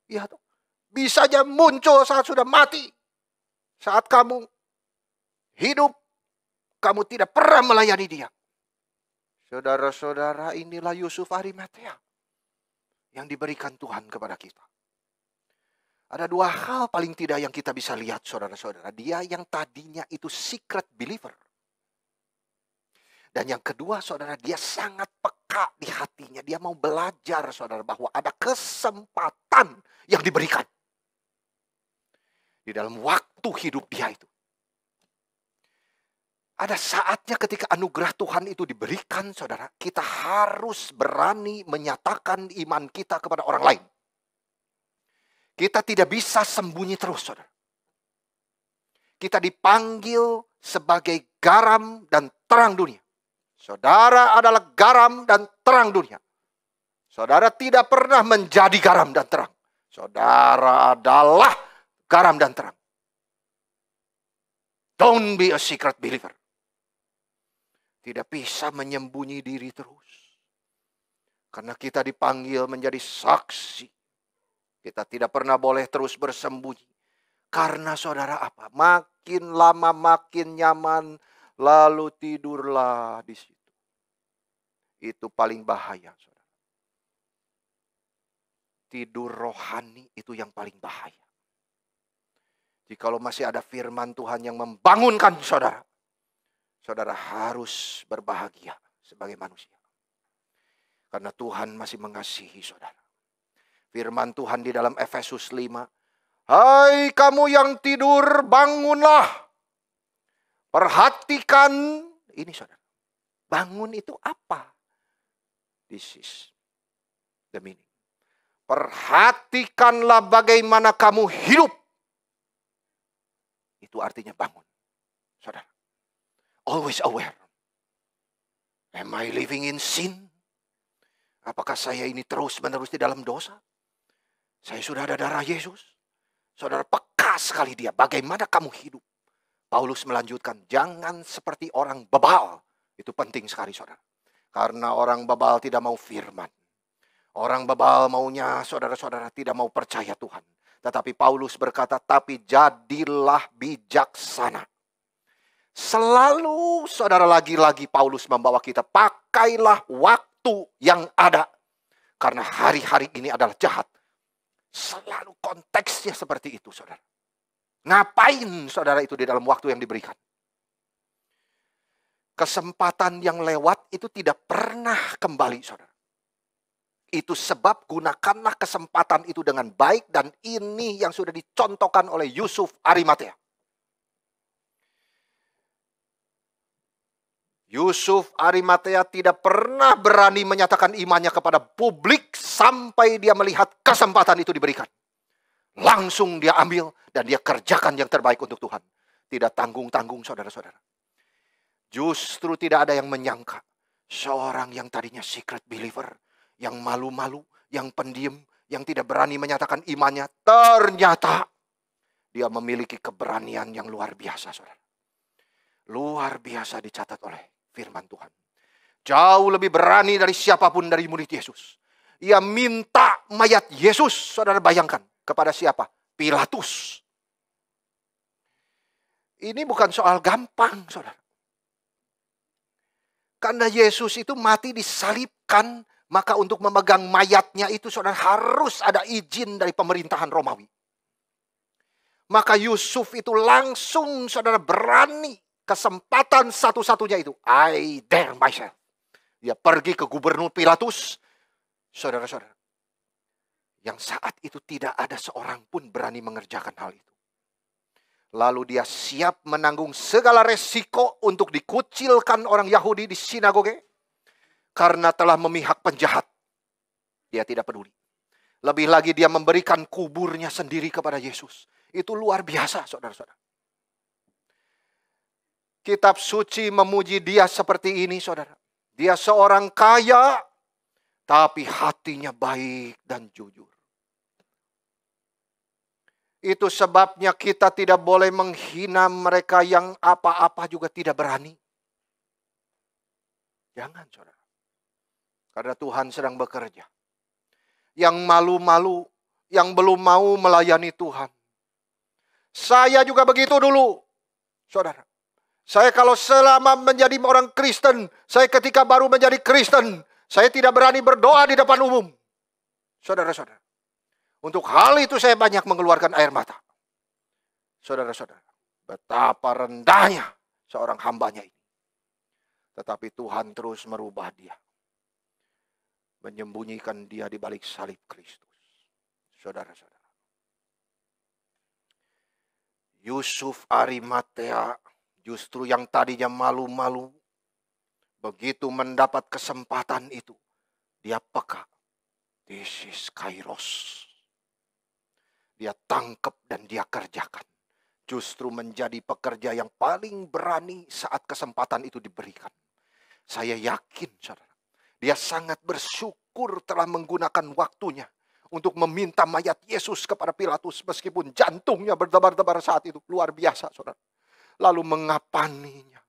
Ya, bisa saja muncul saat sudah mati. Saat kamu hidup, kamu tidak pernah melayani dia. Saudara-saudara, inilah Yusuf Arimatea yang diberikan Tuhan kepada kita. Ada dua hal paling tidak yang kita bisa lihat, saudara-saudara. Dia yang tadinya itu secret believer. Dan yang kedua, saudara, dia sangat peka di hatinya. Dia mau belajar, saudara, bahwa ada kesempatan yang diberikan di dalam waktu hidup dia itu. Ada saatnya ketika anugerah Tuhan itu diberikan, saudara, kita harus berani menyatakan iman kita kepada orang lain. Kita tidak bisa sembunyi terus, saudara. Kita dipanggil sebagai garam dan terang dunia. Saudara adalah garam dan terang dunia. Saudara tidak pernah menjadi garam dan terang. Saudara adalah garam dan terang. Don't be a secret believer. Tidak bisa menyembunyi diri terus. Karena kita dipanggil menjadi saksi. Kita tidak pernah boleh terus bersembunyi. Karena saudara apa? Makin lama makin nyaman, lalu tidurlah di situ. Itu paling bahaya, saudara. Tidur rohani itu yang paling bahaya. Jikalau masih ada firman Tuhan yang membangunkan saudara, saudara harus berbahagia sebagai manusia. Karena Tuhan masih mengasihi saudara. Firman Tuhan di dalam Efesus 5. Hai kamu yang tidur, bangunlah. Perhatikan ini saudara. Bangun itu apa? This is the meaning. Perhatikanlah bagaimana kamu hidup. Itu artinya bangun. Saudara. Always aware. Am I living in sin? Apakah saya ini terus-menerus di dalam dosa? Saya sudah ada darah Yesus. Saudara, peka sekali dia. Bagaimana kamu hidup? Paulus melanjutkan, jangan seperti orang bebal. Itu penting sekali, saudara. Karena orang bebal tidak mau firman. Orang bebal maunya saudara-saudara tidak mau percaya Tuhan. Tetapi Paulus berkata, tapi jadilah bijaksana. Selalu saudara lagi-lagi Paulus membawa kita, pakailah waktu yang ada. Karena hari-hari ini adalah jahat. Selalu konteksnya seperti itu, saudara. Ngapain saudara itu di dalam waktu yang diberikan? Kesempatan yang lewat itu tidak pernah kembali, saudara. Itu sebab gunakanlah kesempatan itu dengan baik, dan ini yang sudah dicontohkan oleh Yusuf Arimatea. Yusuf Arimatea tidak pernah berani menyatakan imannya kepada publik sampai dia melihat kesempatan itu diberikan. Langsung dia ambil dan dia kerjakan yang terbaik untuk Tuhan. Tidak tanggung-tanggung, saudara-saudara. Justru tidak ada yang menyangka seorang yang tadinya secret believer, yang malu-malu, yang pendiam, yang tidak berani menyatakan imannya, ternyata dia memiliki keberanian yang luar biasa, saudara. Luar biasa dicatat oleh firman Tuhan. Jauh lebih berani dari siapapun dari murid Yesus. Ia minta mayat Yesus, saudara bayangkan, kepada siapa? Pilatus. Ini bukan soal gampang, saudara. Karena Yesus itu mati disalibkan, maka untuk memegang mayatnya itu saudara harus ada izin dari pemerintahan Romawi. Maka Yusuf itu langsung saudara berani, kesempatan satu-satunya itu, I dare myself. Dia pergi ke gubernur Pilatus, saudara-saudara, yang saat itu tidak ada seorang pun berani mengerjakan hal itu. Lalu dia siap menanggung segala resiko untuk dikucilkan orang Yahudi di sinagoge. Karena telah memihak penjahat. Dia tidak peduli. Lebih lagi dia memberikan kuburnya sendiri kepada Yesus. Itu luar biasa, saudara-saudara. Kitab suci memuji dia seperti ini, saudara. Dia seorang kaya, tapi hatinya baik dan jujur. Itu sebabnya kita tidak boleh menghina mereka yang apa-apa juga tidak berani. Jangan, saudara. Karena Tuhan sedang bekerja. Yang malu-malu, yang belum mau melayani Tuhan. Saya juga begitu dulu, saudara. Saya kalau selama menjadi orang Kristen, saya ketika baru menjadi Kristen, saya tidak berani berdoa di depan umum. Saudara-saudara. Untuk hal itu saya banyak mengeluarkan air mata. Saudara-saudara, betapa rendahnya seorang hambanya ini. Tetapi Tuhan terus merubah dia. Menyembunyikan dia di balik salib Kristus. Saudara-saudara. Yusuf Arimatea justru yang tadinya malu-malu. Begitu mendapat kesempatan itu. Dia peka. This is Kairos. Dia tangkap dan dia kerjakan. Justru menjadi pekerja yang paling berani saat kesempatan itu diberikan. Saya yakin, saudara. Dia sangat bersyukur telah menggunakan waktunya untuk meminta mayat Yesus kepada Pilatus. Meskipun jantungnya berdebar-debar saat itu. Luar biasa, saudara. Lalu mengapaninya.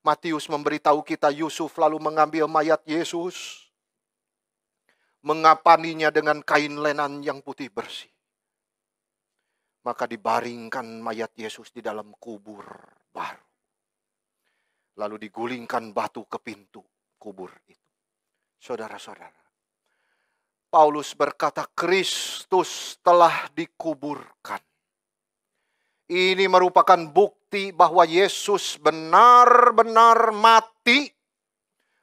Matius memberitahu kita Yusuf lalu mengambil mayat Yesus. Mengapaninya dengan kain lenan yang putih bersih. Maka dibaringkan mayat Yesus di dalam kubur baru. Lalu digulingkan batu ke pintu kubur itu. Saudara-saudara. Paulus berkata Kristus telah dikuburkan. Ini merupakan bukti bahwa Yesus benar-benar mati.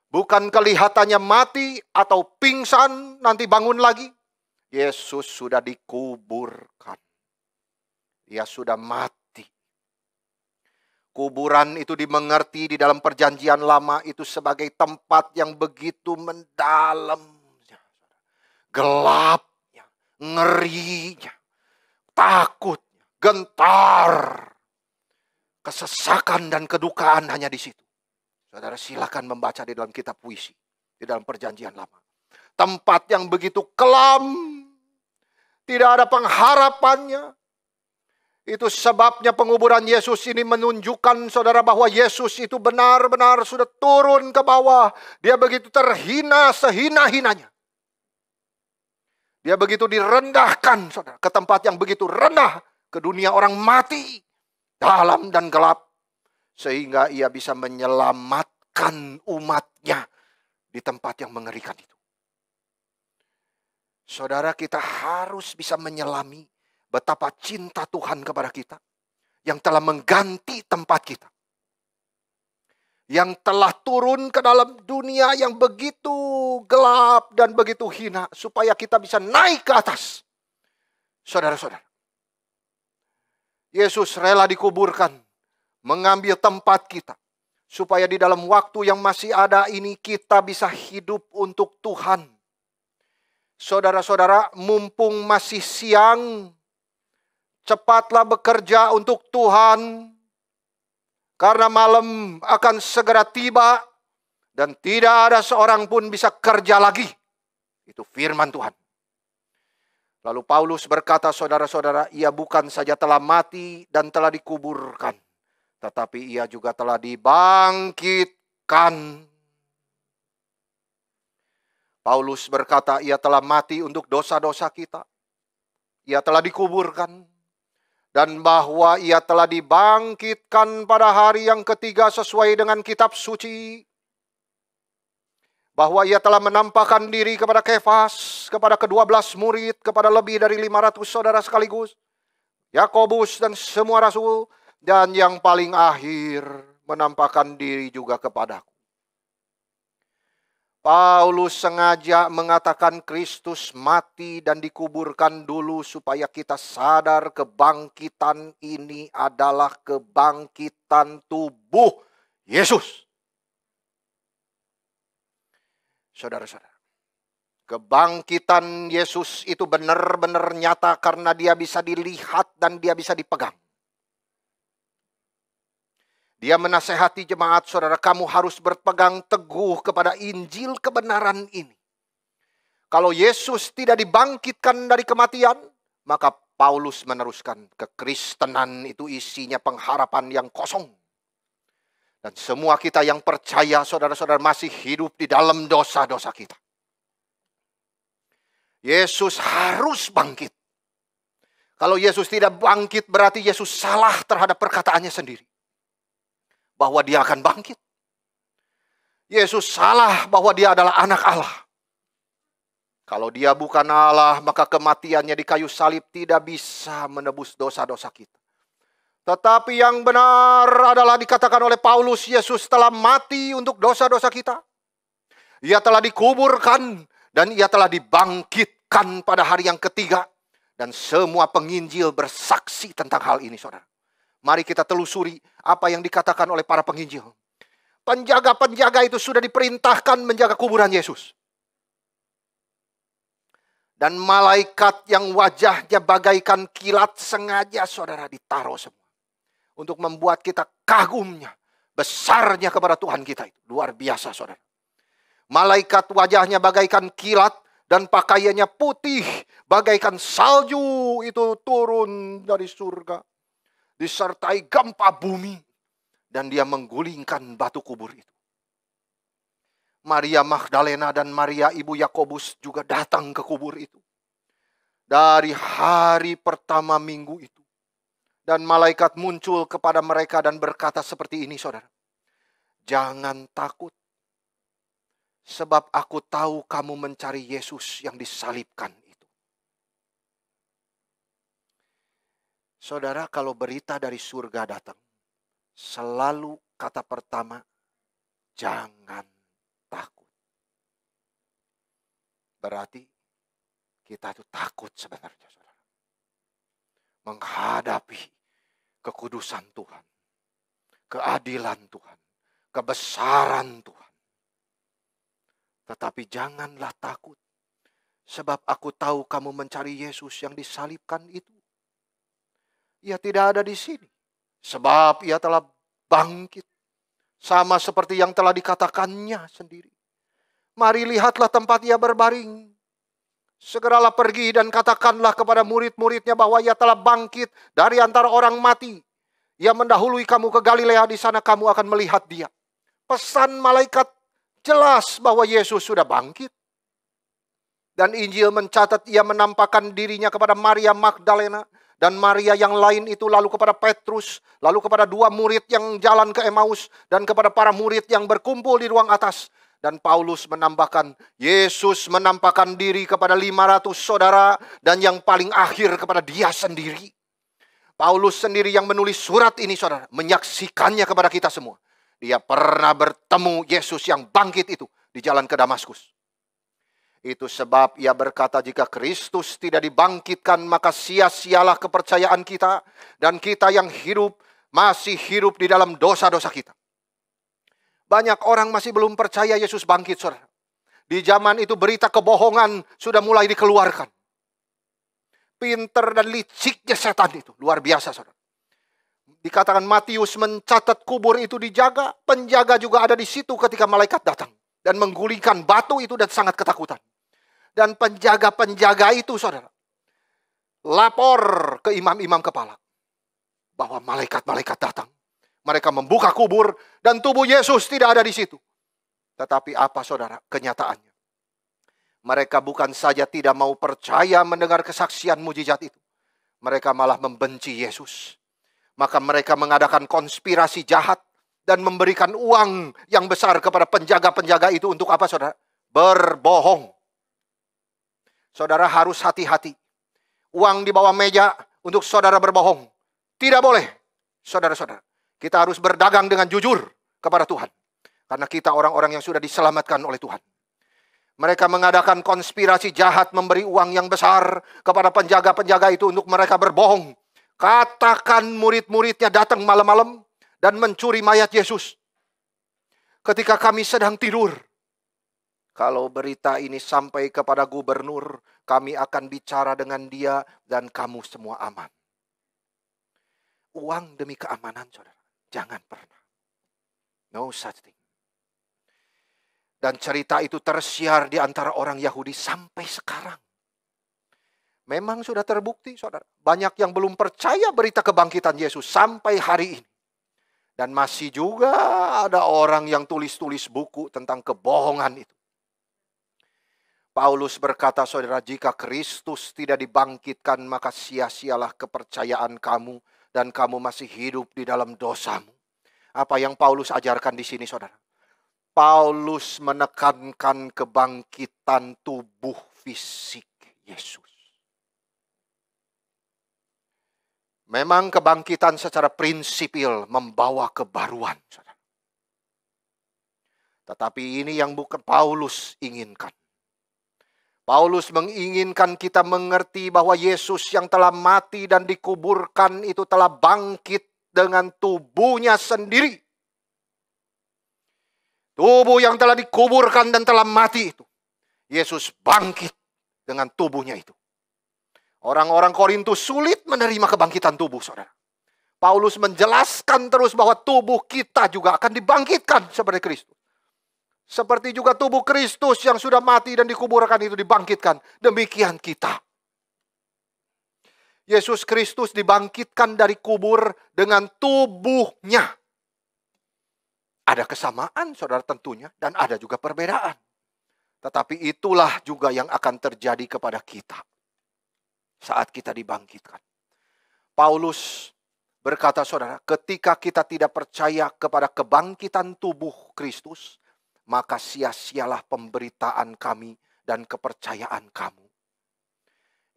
Bukan kelihatannya mati atau pingsan nanti bangun lagi. Yesus sudah dikuburkan. Dia sudah mati. Kuburan itu dimengerti di dalam perjanjian lama itu sebagai tempat yang begitu mendalam. Gelapnya, ngerinya, takutnya, gentar. Kesesakan dan kedukaan hanya di situ. Saudara silakan membaca di dalam kitab puisi. Di dalam perjanjian lama. Tempat yang begitu kelam. Tidak ada pengharapannya. Itu sebabnya penguburan Yesus ini menunjukkan saudara bahwa Yesus itu benar-benar sudah turun ke bawah. Dia begitu terhina sehina-hinanya. Dia begitu direndahkan saudara, ke tempat yang begitu rendah. Ke dunia orang mati. Dalam dan gelap. Sehingga ia bisa menyelamatkan umatnya di tempat yang mengerikan itu. Saudara, kita harus bisa menyelami betapa cinta Tuhan kepada kita. Yang telah mengganti tempat kita. Yang telah turun ke dalam dunia yang begitu gelap dan begitu hina. Supaya kita bisa naik ke atas. Saudara-saudara. Yesus rela dikuburkan. Mengambil tempat kita. Supaya di dalam waktu yang masih ada ini kita bisa hidup untuk Tuhan. Saudara-saudara, mumpung masih siang, cepatlah bekerja untuk Tuhan. Karena malam akan segera tiba. Dan tidak ada seorang pun bisa kerja lagi. Itu firman Tuhan. Lalu Paulus berkata, saudara-saudara, ia bukan saja telah mati dan telah dikuburkan, tetapi ia juga telah dibangkitkan. Paulus berkata, ia telah mati untuk dosa-dosa kita. Ia telah dikuburkan. Dan bahwa ia telah dibangkitkan pada hari yang ketiga sesuai dengan kitab suci. Bahwa ia telah menampakkan diri kepada Kefas, kepada ke-12 murid, kepada lebih dari 500 saudara sekaligus. Yakobus dan semua rasul. Dan yang paling akhir menampakkan diri juga kepadaku. Paulus sengaja mengatakan Kristus mati dan dikuburkan dulu supaya kita sadar kebangkitan ini adalah kebangkitan tubuh Yesus. Saudara-saudara, kebangkitan Yesus itu benar-benar nyata karena dia bisa dilihat dan dia bisa dipegang. Dia menasehati jemaat, saudara, kamu harus berpegang teguh kepada Injil kebenaran ini. Kalau Yesus tidak dibangkitkan dari kematian, maka Paulus meneruskan, kekristenan itu isinya pengharapan yang kosong. Dan semua kita yang percaya, saudara-saudara, masih hidup di dalam dosa-dosa kita. Yesus harus bangkit. Kalau Yesus tidak bangkit, berarti Yesus salah terhadap perkataannya sendiri. Bahwa dia akan bangkit. Yesus salah bahwa dia adalah anak Allah. Kalau dia bukan Allah, maka kematiannya di kayu salib tidak bisa menebus dosa-dosa kita. Tetapi yang benar adalah dikatakan oleh Paulus, Yesus telah mati untuk dosa-dosa kita. Ia telah dikuburkan dan ia telah dibangkitkan pada hari yang ketiga. Dan semua penginjil bersaksi tentang hal ini, saudara. Mari kita telusuri apa yang dikatakan oleh para penginjil. Penjaga-penjaga itu sudah diperintahkan menjaga kuburan Yesus. Dan malaikat yang wajahnya bagaikan kilat sengaja, saudara, ditaruh semua. Untuk membuat kita kagumnya, besarnya kepada Tuhan kita itu. Luar biasa, saudara. Malaikat wajahnya bagaikan kilat dan pakaiannya putih bagaikan salju itu turun dari surga. Disertai gempa bumi. Dan dia menggulingkan batu kubur itu. Maria Magdalena dan Maria ibu Yakobus juga datang ke kubur itu. Dari hari pertama minggu itu. Dan malaikat muncul kepada mereka dan berkata seperti ini, saudara. Jangan takut. Sebab aku tahu kamu mencari Yesus yang disalibkan itu. Saudara, kalau berita dari surga datang, selalu kata pertama, jangan takut. Berarti kita itu takut sebenarnya, saudara. Menghadapi kekudusan Tuhan, keadilan Tuhan, kebesaran Tuhan. Tetapi janganlah takut, sebab aku tahu kamu mencari Yesus yang disalibkan itu. Ia tidak ada di sini. Sebab ia telah bangkit. Sama seperti yang telah dikatakannya sendiri. Mari lihatlah tempat ia berbaring. Segeralah pergi dan katakanlah kepada murid-muridnya bahwa ia telah bangkit dari antara orang mati. Ia mendahului kamu ke Galilea, di sana kamu akan melihat dia. Pesan malaikat jelas bahwa Yesus sudah bangkit. Dan Injil mencatat ia menampakkan dirinya kepada Maria Magdalena. Dan Maria yang lain itu lalu kepada Petrus, lalu kepada 2 murid yang jalan ke Emmaus, dan kepada para murid yang berkumpul di ruang atas. Dan Paulus menambahkan, Yesus menampakkan diri kepada 500 saudara, dan yang paling akhir kepada dia sendiri. Paulus sendiri yang menulis surat ini, saudara, menyaksikannya kepada kita semua. Dia pernah bertemu Yesus yang bangkit itu di jalan ke Damaskus. Itu sebab ia berkata, jika Kristus tidak dibangkitkan, maka sia-sialah kepercayaan kita. Dan kita yang hidup, masih hidup di dalam dosa-dosa kita. Banyak orang masih belum percaya Yesus bangkit, saudara. Di zaman itu berita kebohongan sudah mulai dikeluarkan. Pinter dan liciknya setan itu, luar biasa, saudara. Dikatakan Matius mencatat kubur itu dijaga. Penjaga juga ada di situ ketika malaikat datang. Dan menggulingkan batu itu dan sangat ketakutan. Dan penjaga-penjaga itu, saudara, lapor ke imam-imam kepala bahwa malaikat-malaikat datang. Mereka membuka kubur dan tubuh Yesus tidak ada di situ. Tetapi apa saudara kenyataannya? Mereka bukan saja tidak mau percaya mendengar kesaksian mujizat itu. Mereka malah membenci Yesus. Maka mereka mengadakan konspirasi jahat dan memberikan uang yang besar kepada penjaga-penjaga itu untuk apa saudara? Berbohong. Saudara harus hati-hati. Uang di bawah meja untuk saudara berbohong. Tidak boleh. Saudara-saudara, kita harus berdagang dengan jujur kepada Tuhan. Karena kita orang-orang yang sudah diselamatkan oleh Tuhan. Mereka mengadakan konspirasi jahat memberi uang yang besar kepada penjaga-penjaga itu untuk mereka berbohong. Katakan murid-muridnya datang malam-malam dan mencuri mayat Yesus. Ketika kami sedang tidur. Kalau berita ini sampai kepada gubernur, kami akan bicara dengan dia dan kamu semua aman. Uang demi keamanan, saudara. Jangan pernah. No such thing. Dan cerita itu tersiar di antara orang Yahudi sampai sekarang. Memang sudah terbukti, saudara. Banyak yang belum percaya berita kebangkitan Yesus sampai hari ini. Dan masih juga ada orang yang tulis-tulis buku tentang kebohongan itu. Paulus berkata, saudara, jika Kristus tidak dibangkitkan, maka sia-sialah kepercayaan kamu dan kamu masih hidup di dalam dosamu. Apa yang Paulus ajarkan di sini, saudara? Paulus menekankan kebangkitan tubuh fisik Yesus. Memang kebangkitan secara prinsipil membawa kebaruan, saudara. Tetapi ini yang bukan Paulus inginkan. Paulus menginginkan kita mengerti bahwa Yesus yang telah mati dan dikuburkan itu telah bangkit dengan tubuhnya sendiri. Tubuh yang telah dikuburkan dan telah mati itu. Yesus bangkit dengan tubuhnya itu. Orang-orang Korintus sulit menerima kebangkitan tubuh, saudara. Paulus menjelaskan terus bahwa tubuh kita juga akan dibangkitkan seperti Kristus. Seperti juga tubuh Kristus yang sudah mati dan dikuburkan itu dibangkitkan. Demikian kita. Yesus Kristus dibangkitkan dari kubur dengan tubuhnya. Ada kesamaan, saudara, tentunya. Dan ada juga perbedaan. Tetapi itulah juga yang akan terjadi kepada kita. Saat kita dibangkitkan. Paulus berkata, saudara, ketika kita tidak percaya kepada kebangkitan tubuh Kristus, maka sia-sialah pemberitaan kami dan kepercayaan kamu.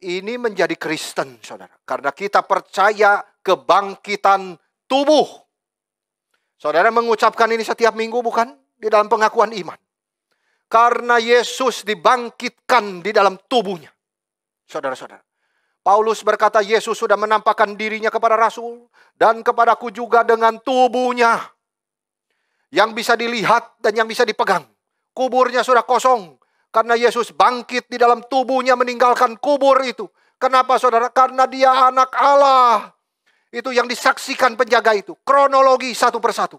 Ini menjadi Kristen, saudara. Karena kita percaya kebangkitan tubuh. Saudara mengucapkan ini setiap minggu, bukan? Di dalam pengakuan iman. Karena Yesus dibangkitkan di dalam tubuhnya. Saudara-saudara. Paulus berkata, Yesus sudah menampakkan dirinya kepada Rasul. Dan kepadaku juga dengan tubuhnya. Yang bisa dilihat dan yang bisa dipegang. Kuburnya sudah kosong. Karena Yesus bangkit di dalam tubuhnya meninggalkan kubur itu. Kenapa, saudara? Karena dia anak Allah. Itu yang disaksikan penjaga itu. Kronologi satu persatu.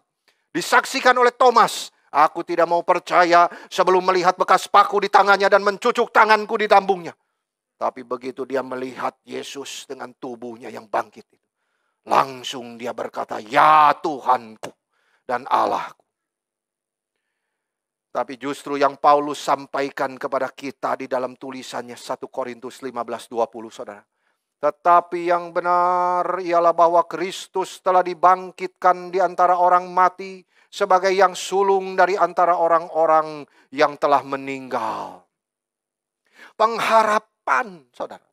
Disaksikan oleh Thomas. Aku tidak mau percaya sebelum melihat bekas paku di tangannya dan mencucuk tanganku di lambungnya. Tapi begitu dia melihat Yesus dengan tubuhnya yang bangkit itu. Langsung dia berkata, ya Tuhanku dan Allahku. Tapi justru yang Paulus sampaikan kepada kita di dalam tulisannya 1 Korintus 15:20, saudara. Tetapi yang benar ialah bahwa Kristus telah dibangkitkan di antara orang mati sebagai yang sulung dari antara orang-orang yang telah meninggal. Pengharapan, saudara.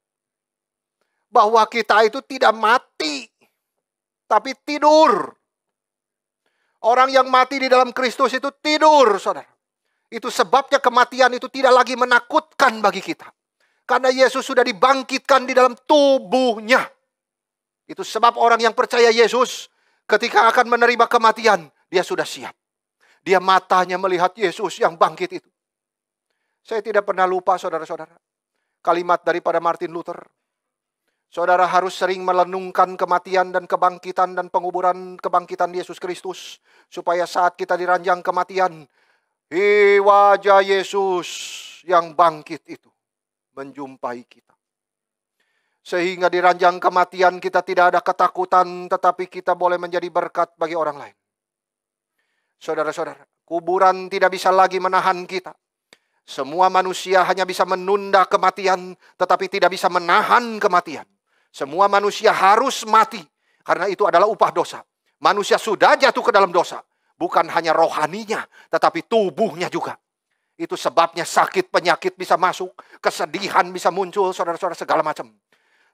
Bahwa kita itu tidak mati, tapi tidur. Orang yang mati di dalam Kristus itu tidur, saudara. Itu sebabnya kematian itu tidak lagi menakutkan bagi kita. Karena Yesus sudah dibangkitkan di dalam tubuhnya. Itu sebab orang yang percaya Yesus ketika akan menerima kematian, dia sudah siap. Dia matanya melihat Yesus yang bangkit itu. Saya tidak pernah lupa, saudara-saudara, kalimat daripada Martin Luther. Saudara harus sering melenungkan kematian dan kebangkitan dan penguburan kebangkitan Yesus Kristus. Supaya saat kita diranjang kematian, wajah Yesus yang bangkit itu menjumpai kita. Sehingga di ranjang kematian kita tidak ada ketakutan, tetapi kita boleh menjadi berkat bagi orang lain. Saudara-saudara, kuburan tidak bisa lagi menahan kita. Semua manusia hanya bisa menunda kematian, tetapi tidak bisa menahan kematian. Semua manusia harus mati, karena itu adalah upah dosa. Manusia sudah jatuh ke dalam dosa. Bukan hanya rohaninya, tetapi tubuhnya juga. Itu sebabnya sakit, penyakit bisa masuk, kesedihan bisa muncul, saudara-saudara, segala macam.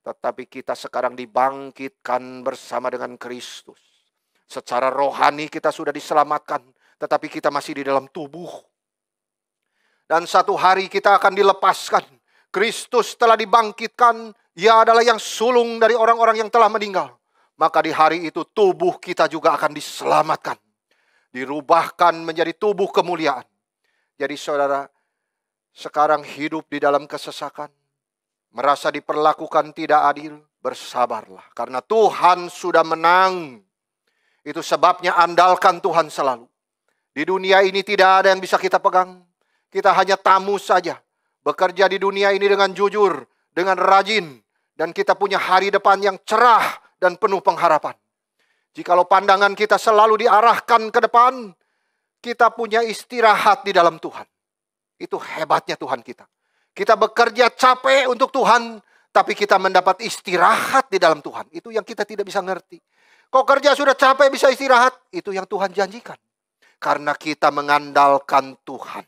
Tetapi kita sekarang dibangkitkan bersama dengan Kristus. Secara rohani kita sudah diselamatkan, tetapi kita masih di dalam tubuh. Dan satu hari kita akan dilepaskan. Kristus telah dibangkitkan. Ia adalah yang sulung dari orang-orang yang telah meninggal. Maka di hari itu tubuh kita juga akan diselamatkan. Dirubahkan menjadi tubuh kemuliaan. Jadi saudara, sekarang hidup di dalam kesesakan. Merasa diperlakukan tidak adil. Bersabarlah. Karena Tuhan sudah menang. Itu sebabnya andalkan Tuhan selalu. Di dunia ini tidak ada yang bisa kita pegang. Kita hanya tamu saja. Bekerja di dunia ini dengan jujur, dengan rajin. Dan kita punya hari depan yang cerah dan penuh pengharapan. Jikalau pandangan kita selalu diarahkan ke depan, kita punya istirahat di dalam Tuhan. Itu hebatnya Tuhan kita. Kita bekerja capek untuk Tuhan, tapi kita mendapat istirahat di dalam Tuhan. Itu yang kita tidak bisa ngerti. Kok kerja sudah capek bisa istirahat? Itu yang Tuhan janjikan. Karena kita mengandalkan Tuhan.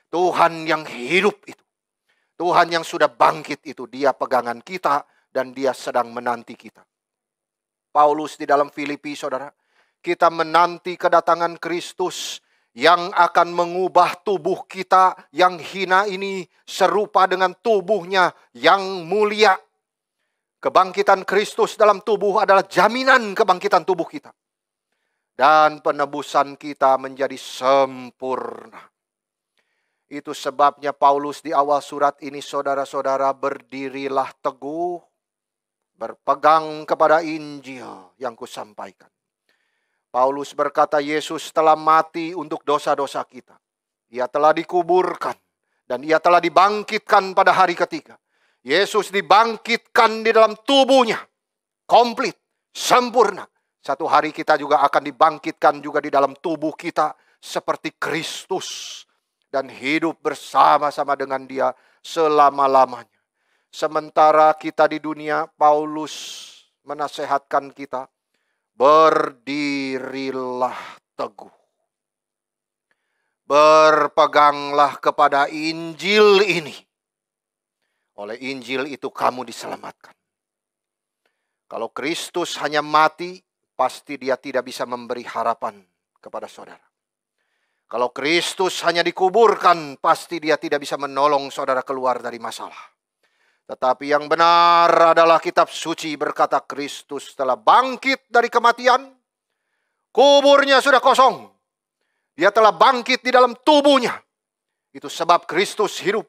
Tuhan yang hidup itu. Tuhan yang sudah bangkit itu. Dia pegangan kita dan dia sedang menanti kita. Paulus di dalam Filipi, saudara. Kita menanti kedatangan Kristus yang akan mengubah tubuh kita yang hina ini serupa dengan tubuhnya yang mulia. Kebangkitan Kristus dalam tubuh adalah jaminan kebangkitan tubuh kita. Dan penebusan kita menjadi sempurna. Itu sebabnya Paulus di awal surat ini, saudara-saudara, berdirilah teguh, berpegang kepada Injil yang kusampaikan. Paulus berkata, Yesus telah mati untuk dosa-dosa kita. Ia telah dikuburkan dan ia telah dibangkitkan pada hari ketiga. Yesus dibangkitkan di dalam tubuhnya, komplit, sempurna. Satu hari kita juga akan dibangkitkan juga di dalam tubuh kita seperti Kristus. Dan hidup bersama-sama dengan dia selama-lamanya. Sementara kita di dunia, Paulus menasehatkan kita, berdirilah teguh. Berpeganglah kepada Injil ini. Oleh Injil itu kamu diselamatkan. Kalau Kristus hanya mati, pasti dia tidak bisa memberi harapan kepada saudara. Kalau Kristus hanya dikuburkan, pasti dia tidak bisa menolong saudara keluar dari masalah. Tetapi yang benar adalah kitab suci berkata Kristus telah bangkit dari kematian. Kuburnya sudah kosong. Dia telah bangkit di dalam tubuhnya. Itu sebab Kristus hidup.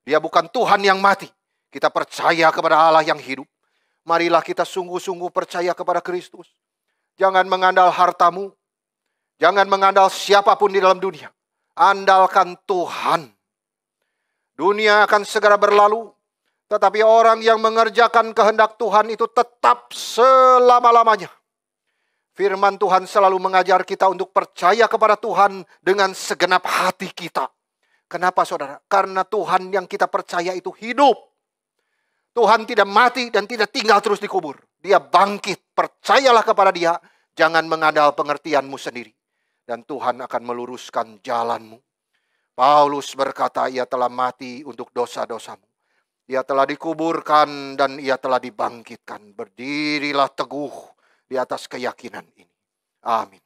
Dia bukan Tuhan yang mati. Kita percaya kepada Allah yang hidup. Marilah kita sungguh-sungguh percaya kepada Kristus. Jangan mengandal hartamu. Jangan mengandal siapapun di dalam dunia. Andalkan Tuhan. Dunia akan segera berlalu. Tetapi orang yang mengerjakan kehendak Tuhan itu tetap selama-lamanya. Firman Tuhan selalu mengajar kita untuk percaya kepada Tuhan dengan segenap hati kita. Kenapa saudara? Karena Tuhan yang kita percaya itu hidup. Tuhan tidak mati dan tidak tinggal terus dikubur. Dia bangkit. Percayalah kepada dia. Jangan mengandal pengertianmu sendiri. Dan Tuhan akan meluruskan jalanmu. Paulus berkata, ia telah mati untuk dosa-dosamu. Ia telah dikuburkan dan ia telah dibangkitkan. Berdirilah teguh di atas keyakinan ini. Amin.